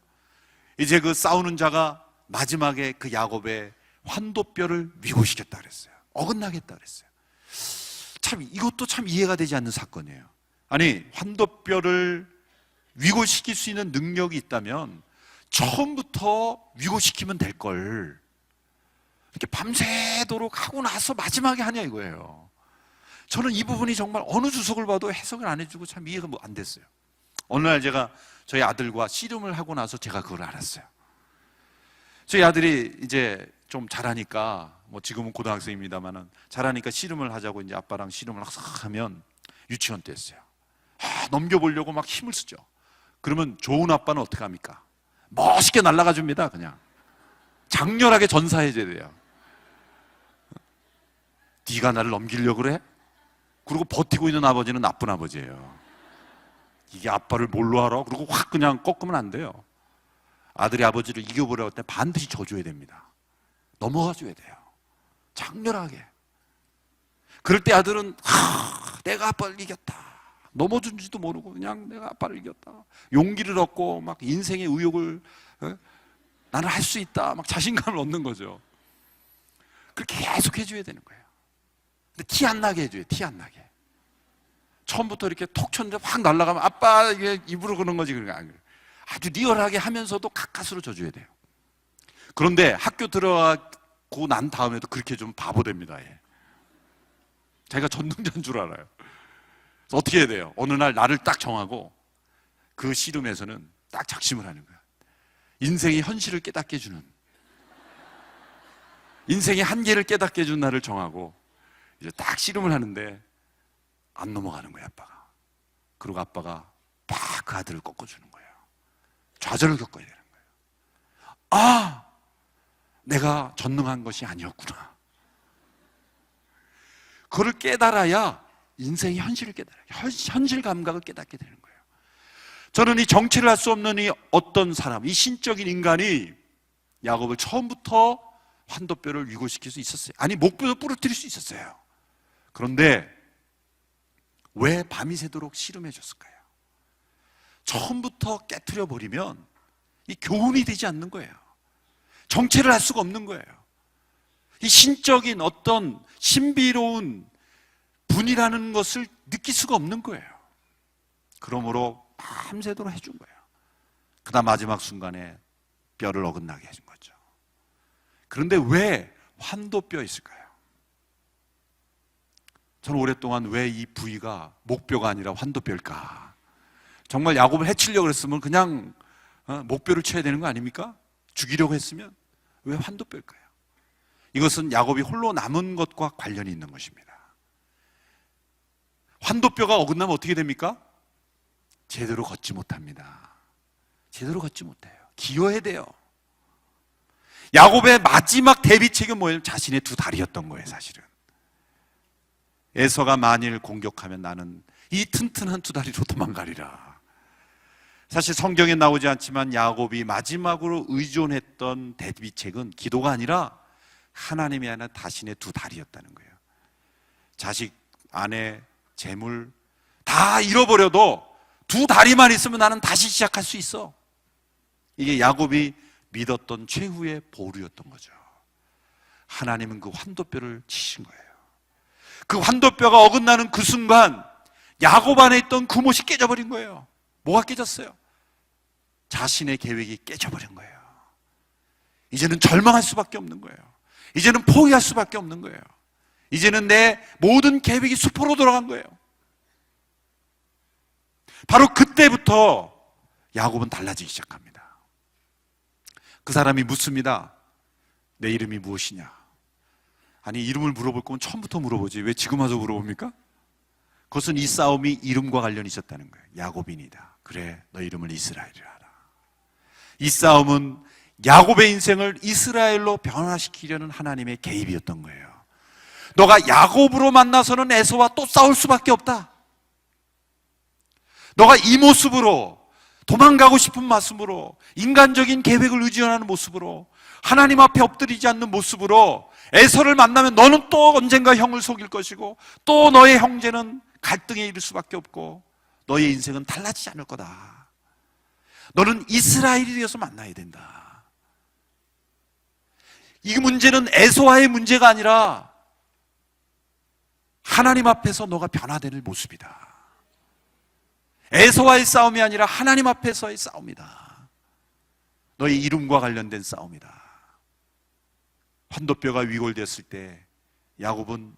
이제 그 싸우는 자가 마지막에 그 야곱의 환도뼈를 위고시켰다 그랬어요. 어긋나겠다 그랬어요. 참 이것도 참 이해가 되지 않는 사건이에요. 아니, 환도뼈를 위고시킬 수 있는 능력이 있다면 처음부터 위고시키면 될 걸 이렇게 밤새도록 하고 나서 마지막에 하냐 이거예요. 저는 이 부분이 정말 어느 주석을 봐도 해석을 안 해주고 참 이해가 안 됐어요. 어느 날 제가 저희 아들과 씨름을 하고 나서 제가 그걸 알았어요. 저희 아들이 이제 좀 잘하니까, 뭐 지금은 고등학생입니다만은 잘하니까 씨름을 하자고 이제 아빠랑 씨름을 하면 유치원 때였어요. 넘겨보려고 막 힘을 쓰죠. 그러면 좋은 아빠는 어떻게 합니까? 멋있게 날아가 줍니다. 그냥 장렬하게 전사해줘야 돼요. 네가 나를 넘기려고 그래? 그리고 버티고 있는 아버지는 나쁜 아버지예요. 이게 아빠를 뭘로 알아? 그리고 확 그냥 꺾으면 안 돼요. 아들이 아버지를 이겨보려고 할 때 반드시 져줘야 됩니다. 넘어가줘야 돼요. 장렬하게. 그럴 때 아들은 내가 아빠를 이겼다, 넘어준지도 모르고 그냥 내가 아빠를 이겼다, 용기를 얻고 막 인생의 의욕을 나는 할 수 있다, 막 자신감을 얻는 거죠. 그렇게 계속 해줘야 되는 거예요. 근데 티 안 나게 해줘요. 티 안 나게. 처음부터 이렇게 톡 쳤는데 확 날아가면 아빠 이게 입으로 그러는 거지. 그러니까 아주 리얼하게 하면서도 가까스로 져줘야 돼요. 그런데 학교 들어가고 난 다음에도 그렇게 좀 바보 됩니다. 얘. 자기가 전능자인 줄 알아요. 그래서 어떻게 해야 돼요? 어느 날 나를 딱 정하고 그 씨름에서는 딱 작심을 하는 거야. 인생의 현실을 깨닫게 해주는, 인생의 한계를 깨닫게 해준 날을 정하고 이제 딱 씨름을 하는데 안 넘어가는 거야, 아빠가. 그리고 아빠가 막 그 아들을 꺾어주는 거예요. 좌절을 겪어야 되는 거예요. 아, 내가 전능한 것이 아니었구나. 그걸 깨달아야 인생의 현실을 깨달아요. 현실 감각을 깨닫게 되는 거예요. 저는 이 정체를 할 수 없는 이 어떤 사람, 이 신적인 인간이 야곱을 처음부터 환도뼈를 위고시킬 수 있었어요. 아니, 목뼈도 부러뜨릴 수 있었어요. 그런데 왜 밤이 새도록 씨름해 줬을까요? 처음부터 깨트려 버리면 이 교훈이 되지 않는 거예요. 정체를 할 수가 없는 거예요. 이 신적인 어떤 신비로운 분이라는 것을 느낄 수가 없는 거예요. 그러므로 밤새도록 해준 거예요. 그다음 마지막 순간에 뼈를 어긋나게 해준 거죠. 그런데 왜 환도뼈였을까요? 저는 오랫동안 왜 이 부위가 목뼈가 아니라 환도뼈일까? 정말 야곱을 해치려고 했으면 그냥 목뼈를 쳐야 되는 거 아닙니까? 죽이려고 했으면 왜 환도뼈일까요? 이것은 야곱이 홀로 남은 것과 관련이 있는 것입니다. 환도뼈가 어긋나면 어떻게 됩니까? 제대로 걷지 못합니다. 제대로 걷지 못해요. 기어야 돼요. 야곱의 마지막 대비책은 뭐예요? 자신의 두 다리였던 거예요, 사실은. 에서가 만일 공격하면 나는 이 튼튼한 두 다리로 도망가리라. 사실 성경에 나오지 않지만 야곱이 마지막으로 의존했던 대비책은 기도가 아니라 하나님이 아니라 자신의 두 다리였다는 거예요. 자식, 아내, 재물 다 잃어버려도 두 다리만 있으면 나는 다시 시작할 수 있어. 이게 야곱이 믿었던 최후의 보루였던 거죠. 하나님은 그 환도뼈를 치신 거예요. 그 환도뼈가 어긋나는 그 순간 야곱 안에 있던 그 못이 깨져버린 거예요. 뭐가 깨졌어요? 자신의 계획이 깨져버린 거예요. 이제는 절망할 수밖에 없는 거예요. 이제는 포기할 수밖에 없는 거예요. 이제는 내 모든 계획이 수포로 돌아간 거예요. 바로 그때부터 야곱은 달라지기 시작합니다. 그 사람이 묻습니다. 내 이름이 무엇이냐? 아니, 이름을 물어볼 거면 처음부터 물어보지 왜 지금 와서 물어봅니까? 그것은 이 싸움이 이름과 관련이 있었다는 거예요. 야곱이니다. 그래, 너 이름을 이스라엘이라 하라. 이 싸움은 야곱의 인생을 이스라엘로 변화시키려는 하나님의 개입이었던 거예요. 너가 야곱으로 만나서는 에서와 또 싸울 수밖에 없다. 너가 이 모습으로 도망가고 싶은 모습으로, 인간적인 계획을 의지하는 모습으로, 하나님 앞에 엎드리지 않는 모습으로 에서를 만나면 너는 또 언젠가 형을 속일 것이고, 또 너의 형제는 갈등에 이를 수밖에 없고, 너의 인생은 달라지지 않을 거다. 너는 이스라엘이 되어서 만나야 된다. 이 문제는 에서와의 문제가 아니라 하나님 앞에서 너가 변화될 모습이다. 에서와의 싸움이 아니라 하나님 앞에서의 싸움이다. 너의 이름과 관련된 싸움이다. 환도뼈가 위골됐을 때 야곱은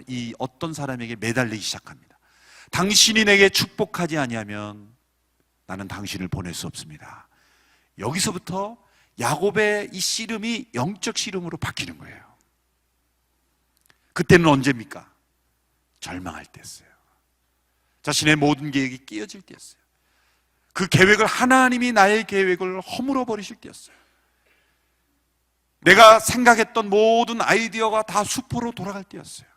이 어떤 사람에게 매달리기 시작합니다. 당신이 내게 축복하지 아니하면 나는 당신을 보낼 수 없습니다. 여기서부터 야곱의 이 씨름이 영적 씨름으로 바뀌는 거예요. 그때는 언제입니까? 절망할 때였어요. 자신의 모든 계획이 깨어질 때였어요. 그 계획을, 하나님이 나의 계획을 허물어 버리실 때였어요. 내가 생각했던 모든 아이디어가 다 수포로 돌아갈 때였어요.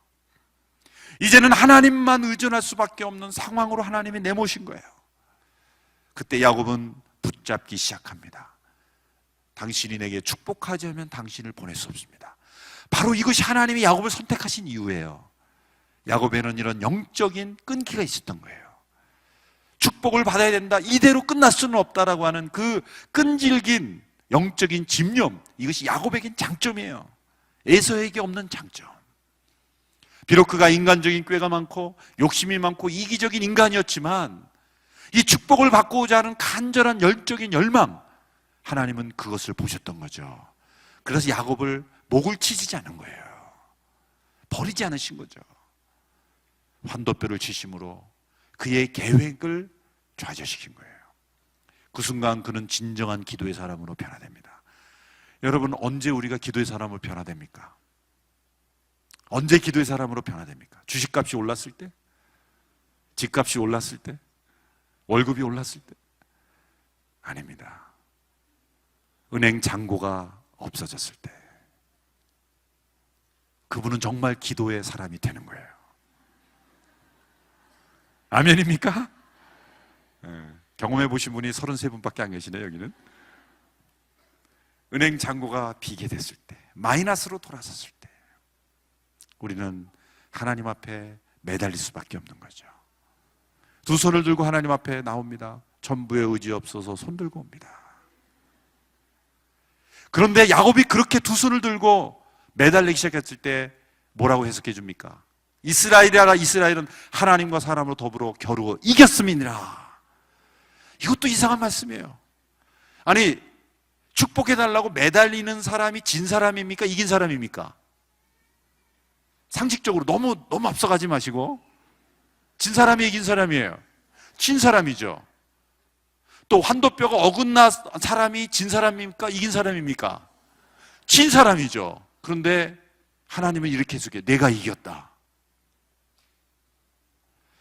이제는 하나님만 의존할 수밖에 없는 상황으로 하나님이 내모신 거예요. 그때 야곱은 붙잡기 시작합니다. 당신이 내게 축복하지 않으면 당신을 보낼 수 없습니다. 바로 이것이 하나님이 야곱을 선택하신 이유예요. 야곱에는 이런 영적인 끈기가 있었던 거예요. 축복을 받아야 된다, 이대로 끝날 수는 없다라고 하는 그 끈질긴 영적인 집념, 이것이 야곱에겐 장점이에요. 에서에게 없는 장점. 비록 그가 인간적인 꾀가 많고 욕심이 많고 이기적인 인간이었지만 이 축복을 받고자 하는 간절한 열정인 열망, 하나님은 그것을 보셨던 거죠. 그래서 야곱을 목을 치시지 않은 거예요. 버리지 않으신 거죠. 환도뼈를 치심으로 그의 계획을 좌절시킨 거예요. 그 순간 그는 진정한 기도의 사람으로 변화됩니다. 여러분, 언제 우리가 기도의 사람으로 변화됩니까? 언제 기도의 사람으로 변화됩니까? 주식값이 올랐을 때? 집값이 올랐을 때? 월급이 올랐을 때? 아닙니다. 은행 잔고가 없어졌을 때. 그분은 정말 기도의 사람이 되는 거예요. 아멘입니까? 경험해 보신 분이 33분밖에 안 계시네요, 여기는. 은행 잔고가 비게 됐을 때, 마이너스로 돌아섰을 때, 우리는 하나님 앞에 매달릴 수밖에 없는 거죠. 두 손을 들고 하나님 앞에 나옵니다. 전부에 의지 없어서 손 들고 옵니다. 그런데 야곱이 그렇게 두 손을 들고 매달리기 시작했을 때 뭐라고 해석해 줍니까? 이스라엘은 하나님과 사람으로 더불어 겨루어 이겼음이니라. 이것도 이상한 말씀이에요. 아니, 축복해달라고 매달리는 사람이 진 사람입니까? 이긴 사람입니까? 상식적으로 너무 앞서가지 마시고, 진 사람이 이긴 사람이에요. 진 사람이죠. 또 환도뼈가 어긋난 사람이 진 사람입니까? 이긴 사람입니까? 진 사람이죠. 그런데 하나님은 이렇게 해석해요. 내가 이겼다.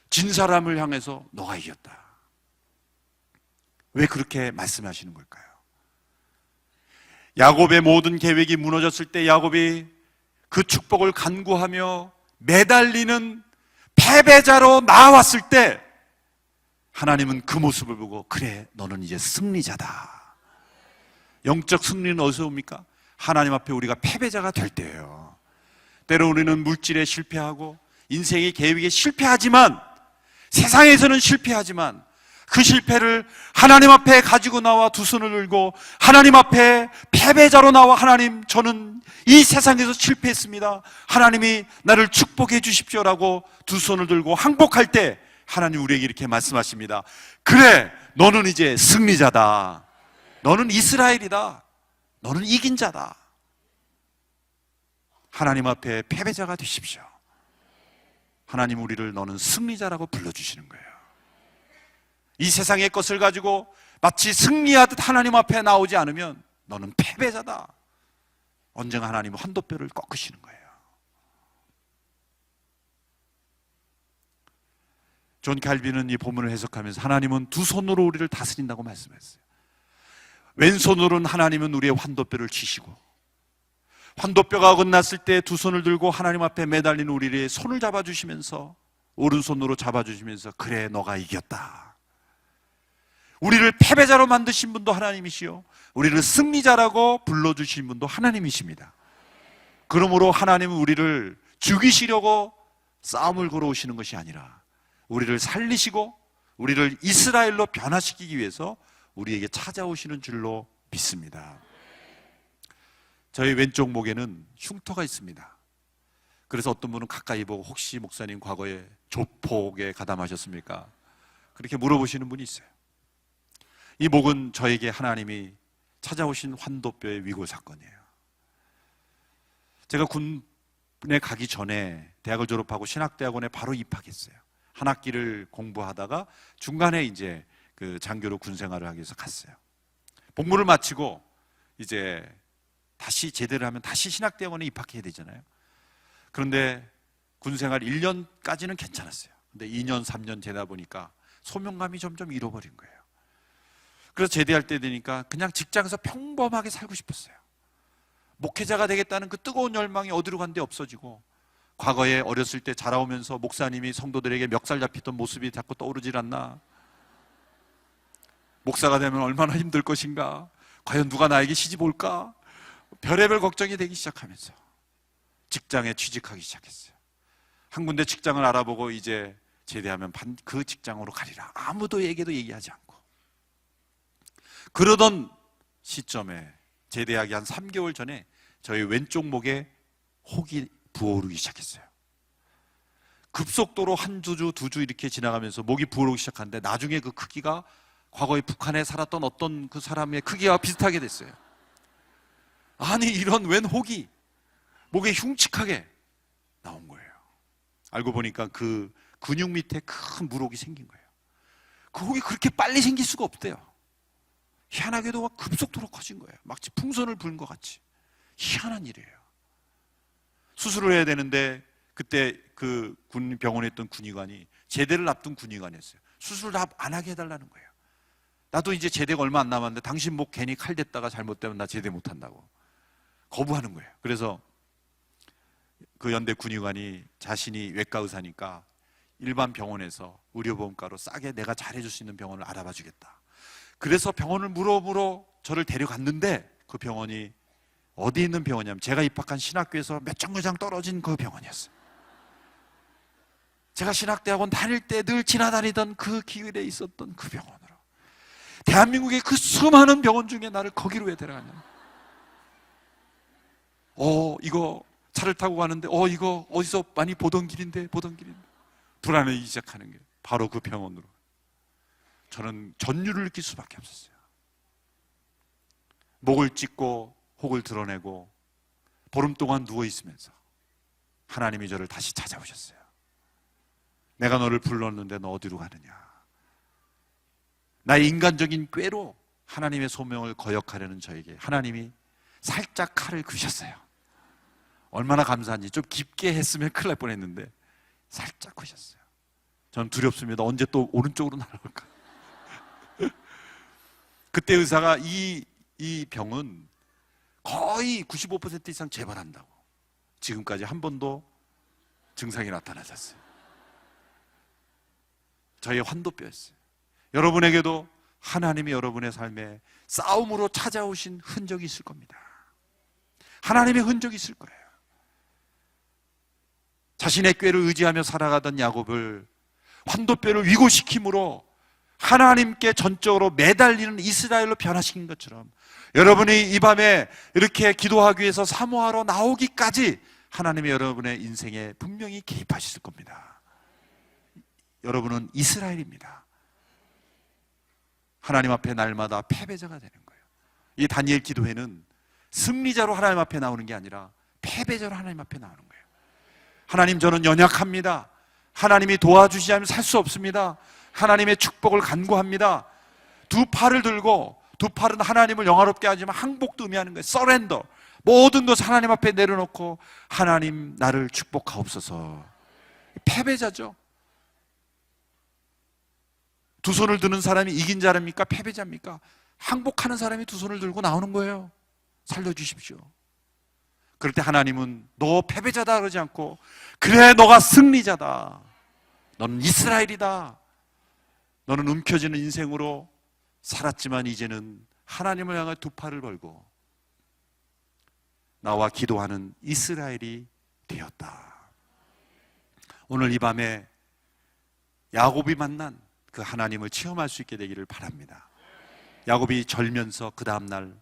진 사람을 향해서 너가 이겼다. 왜 그렇게 말씀하시는 걸까요? 야곱의 모든 계획이 무너졌을 때 야곱이 그 축복을 간구하며 매달리는 패배자로 나왔을 때 하나님은 그 모습을 보고, 그래, 너는 이제 승리자다. 영적 승리는 어디서 옵니까? 하나님 앞에 우리가 패배자가 될 때예요. 때로 우리는 물질에 실패하고 인생의 계획에 실패하지만, 세상에서는 실패하지만 그 실패를 하나님 앞에 가지고 나와 두 손을 들고 하나님 앞에 패배자로 나와, 하나님, 저는 이 세상에서 실패했습니다. 하나님이 나를 축복해 주십시오라고 두 손을 들고 항복할 때 하나님 우리에게 이렇게 말씀하십니다. 그래, 너는 이제 승리자다. 너는 이스라엘이다. 너는 이긴 자다. 하나님 앞에 패배자가 되십시오. 하나님 우리를 너는 승리자라고 불러주시는 거예요. 이 세상의 것을 가지고 마치 승리하듯 하나님 앞에 나오지 않으면 너는 패배자다. 언젠가 하나님은 환도뼈를 꺾으시는 거예요. 존 칼빈은 이 본문을 해석하면서 하나님은 두 손으로 우리를 다스린다고 말씀했어요. 왼손으로는 하나님은 우리의 환도뼈를 치시고, 환도뼈가 어긋났을 때 두 손을 들고 하나님 앞에 매달린 우리의 손을 잡아주시면서, 오른손으로 잡아주시면서, 그래, 너가 이겼다. 우리를 패배자로 만드신 분도 하나님이시요, 우리를 승리자라고 불러주신 분도 하나님이십니다. 그러므로 하나님은 우리를 죽이시려고 싸움을 걸어오시는 것이 아니라 우리를 살리시고 우리를 이스라엘로 변화시키기 위해서 우리에게 찾아오시는 줄로 믿습니다. 저희 왼쪽 목에는 흉터가 있습니다. 그래서 어떤 분은 가까이 보고 혹시 목사님 과거에 조폭에 가담하셨습니까? 그렇게 물어보시는 분이 있어요. 이 목은 저에게 하나님이 찾아오신 환도뼈의 위골 사건이에요. 제가 군에 가기 전에 대학을 졸업하고 신학대학원에 바로 입학했어요. 한 학기를 공부하다가 중간에 이제 그 장교로 군 생활을 하기 위해서 갔어요. 복무를 마치고 이제 다시 제대를 하면 다시 신학대학원에 입학해야 되잖아요. 그런데 군 생활 1년까지는 괜찮았어요. 근데 2년, 3년 되다 보니까 소명감이 점점 잃어버린 거예요. 그래서 제대할 때 되니까 그냥 직장에서 평범하게 살고 싶었어요. 목회자가 되겠다는 그 뜨거운 열망이 어디로 간 데 없어지고, 과거에 어렸을 때 자라오면서 목사님이 성도들에게 멱살 잡히던 모습이 자꾸 떠오르질 않나. 목사가 되면 얼마나 힘들 것인가, 과연 누가 나에게 시집 올까, 별의별 걱정이 되기 시작하면서 직장에 취직하기 시작했어요. 한 군데 직장을 알아보고 이제 제대하면 그 직장으로 가리라, 아무도에게도 얘기하지 않고. 그러던 시점에 제대하기 한 3개월 전에 저희 왼쪽 목에 혹이 부어오르기 시작했어요. 급속도로 한 주, 두 주 이렇게 지나가면서 목이 부어오르기 시작하는데 나중에 그 크기가 과거에 북한에 살았던 어떤 그 사람의 크기와 비슷하게 됐어요. 아니, 이런 웬 혹이 목에 흉측하게 나온 거예요. 알고 보니까 그 근육 밑에 큰 물혹이 생긴 거예요. 그 혹이 그렇게 빨리 생길 수가 없대요. 희한하게도 막 급속도로 커진 거예요. 마치 풍선을 부는 것 같이. 희한한 일이에요. 수술을 해야 되는데 그때 그 군 병원에 있던 군의관이, 제대를 앞둔 군의관이었어요. 수술을 안 하게 해달라는 거예요. 나도 이제 제대가 얼마 안 남았는데 당신 목 괜히 칼 댔다가 잘못되면 나 제대 못한다고 거부하는 거예요. 그래서 그 연대 군의관이 자신이 외과 의사니까 일반 병원에서 의료보험가로 싸게 내가 잘해줄 수 있는 병원을 알아봐 주겠다. 그래서 병원을 물어보러 저를 데려갔는데 그 병원이 어디 있는 병원이냐면 제가 입학한 신학교에서 몇 정거장 떨어진 그 병원이었어요. 제가 신학대학원 다닐 때 늘 지나다니던 그 길에 있었던 그 병원으로, 대한민국의 그 수많은 병원 중에 나를 거기로 왜 데려가냐. 이거 차를 타고 가는데 이거 어디서 많이 보던 길인데 불안해지기 시작하는 게 바로 그 병원으로. 저는 전율을 느낄 수밖에 없었어요. 목을 찢고 혹을 드러내고 보름 동안 누워있으면서 하나님이 저를 다시 찾아오셨어요. 내가 너를 불렀는데 너 어디로 가느냐. 나의 인간적인 꾀로 하나님의 소명을 거역하려는 저에게 하나님이 살짝 칼을 그으셨어요. 얼마나 감사한지. 좀 깊게 했으면 큰일 날 뻔했는데 살짝 그으셨어요. 저는 두렵습니다. 언제 또 오른쪽으로 날아올까. 그때 의사가 이 병은 거의 95% 이상 재발한다고, 지금까지 한 번도 증상이 나타나셨어요. 저의 환도뼈였어요. 여러분에게도 하나님이 여러분의 삶에 싸움으로 찾아오신 흔적이 있을 겁니다. 하나님의 흔적이 있을 거예요. 자신의 꾀를 의지하며 살아가던 야곱을 환도뼈를 위고시킴으로 하나님께 전적으로 매달리는 이스라엘로 변화시킨 것처럼, 여러분이 이 밤에 이렇게 기도하기 위해서 사모하러 나오기까지 하나님이 여러분의 인생에 분명히 개입하실 겁니다. 여러분은 이스라엘입니다. 하나님 앞에 날마다 패배자가 되는 거예요. 이 다니엘 기도회는 승리자로 하나님 앞에 나오는 게 아니라 패배자로 하나님 앞에 나오는 거예요. 하나님, 저는 연약합니다. 하나님이 도와주시지 않으면 살 수 없습니다. 하나님의 축복을 간구합니다. 두 팔을 들고, 두 팔은 하나님을 영화롭게 하지만 항복도 의미하는 거예요. 서렌더. 모든 것을 하나님 앞에 내려놓고 하나님 나를 축복하옵소서. 패배자죠. 두 손을 드는 사람이 이긴 자입니까? 패배자입니까? 항복하는 사람이 두 손을 들고 나오는 거예요. 살려주십시오. 그럴 때 하나님은 너 패배자다 그러지 않고, 그래 너가 승리자다, 너는 이스라엘이다, 너는 움켜쥐는 인생으로 살았지만 이제는 하나님을 향해 두 팔을 벌고 나와 기도하는 이스라엘이 되었다. 오늘 이 밤에 야곱이 만난 그 하나님을 체험할 수 있게 되기를 바랍니다. 야곱이 절면서 그 다음날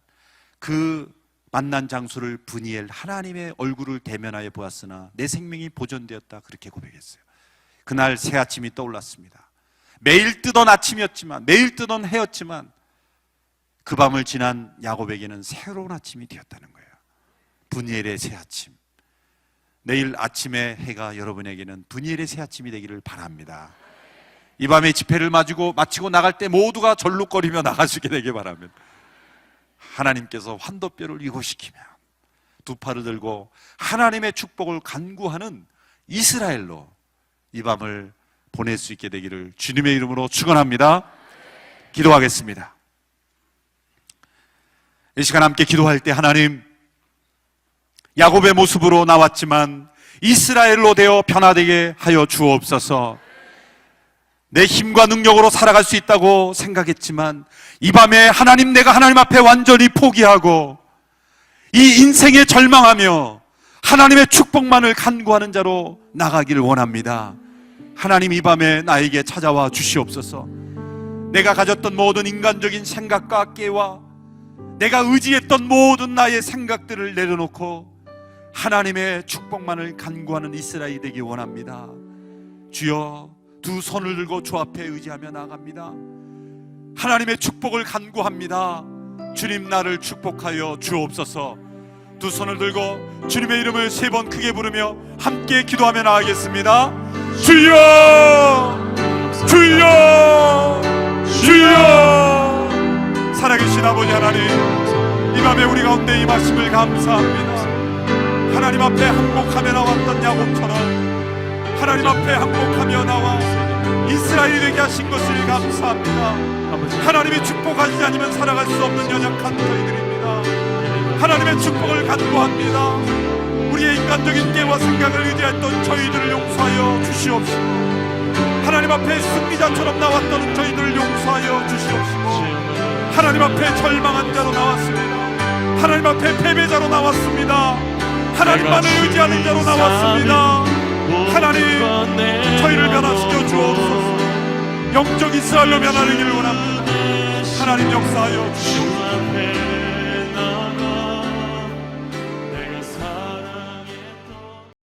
그 만난 장소를 브니엘 하나님의 얼굴을 대면하여 보았으나 내 생명이 보존되었다, 그렇게 고백했어요. 그날 새 아침이 떠올랐습니다. 매일 뜨던 아침이었지만, 매일 뜨던 해였지만 그 밤을 지난 야곱에게는 새로운 아침이 되었다는 거예요. 브니엘의 새 아침. 내일 아침의 해가 여러분에게는 브니엘의 새 아침이 되기를 바랍니다. 이 밤에 집회를 마치고 나갈 때 모두가 절룩거리며 나갈 수 있게 되길 바랍니다. 하나님께서 환도뼈를 이고시키며 두 팔을 들고 하나님의 축복을 간구하는 이스라엘로 이 밤을 보낼 수 있게 되기를 주님의 이름으로 축원합니다. 기도하겠습니다. 이 시간 함께 기도할 때, 하나님, 야곱의 모습으로 나왔지만 이스라엘로 되어 변화되게 하여 주옵소서. 내 힘과 능력으로 살아갈 수 있다고 생각했지만 이 밤에 하나님, 내가 하나님 앞에 완전히 포기하고 이 인생에 절망하며 하나님의 축복만을 간구하는 자로 나가기를 원합니다. 하나님, 이 밤에 나에게 찾아와 주시옵소서. 내가 가졌던 모든 인간적인 생각과 깨와 내가 의지했던 모든 나의 생각들을 내려놓고 하나님의 축복만을 간구하는 이스라엘이 되기 원합니다. 주여, 두 손을 들고 주 앞에 의지하며 나아갑니다. 하나님의 축복을 간구합니다. 주님, 나를 축복하여 주옵소서. 두 손을 들고 주님의 이름을 3번 크게 부르며 함께 기도하며 나아가겠습니다. 주여, 주여, 주여. 살아계신 아버지 하나님, 이 밤에 우리 가운데 임하심을 감사합니다. 하나님 앞에 항복하며 나왔던 야곱처럼 하나님 앞에 항복하며 나와 이스라엘이 되게 하신 것을 감사합니다. 하나님이 축복하시지 않으면 살아갈 수 없는 연약한 저희들입니다. 하나님의 축복을 간구합니다. 우리의 인간적인 깨와 생각을 의지했던 저희들을 용서하여 주시옵시고, 하나님 앞에 승리자처럼 나왔던 저희들을 용서하여 주시옵시고, 하나님 앞에 절망한 자로 나왔습니다. 하나님 앞에 패배자로 나왔습니다. 하나님만을 의지하는 자로 나왔습니다. 하나님, 저희를 변화시켜 주옵소서. 영적 이스라엘로 변화되기를 원합니다. 하나님, 역사하여 주시옵소서.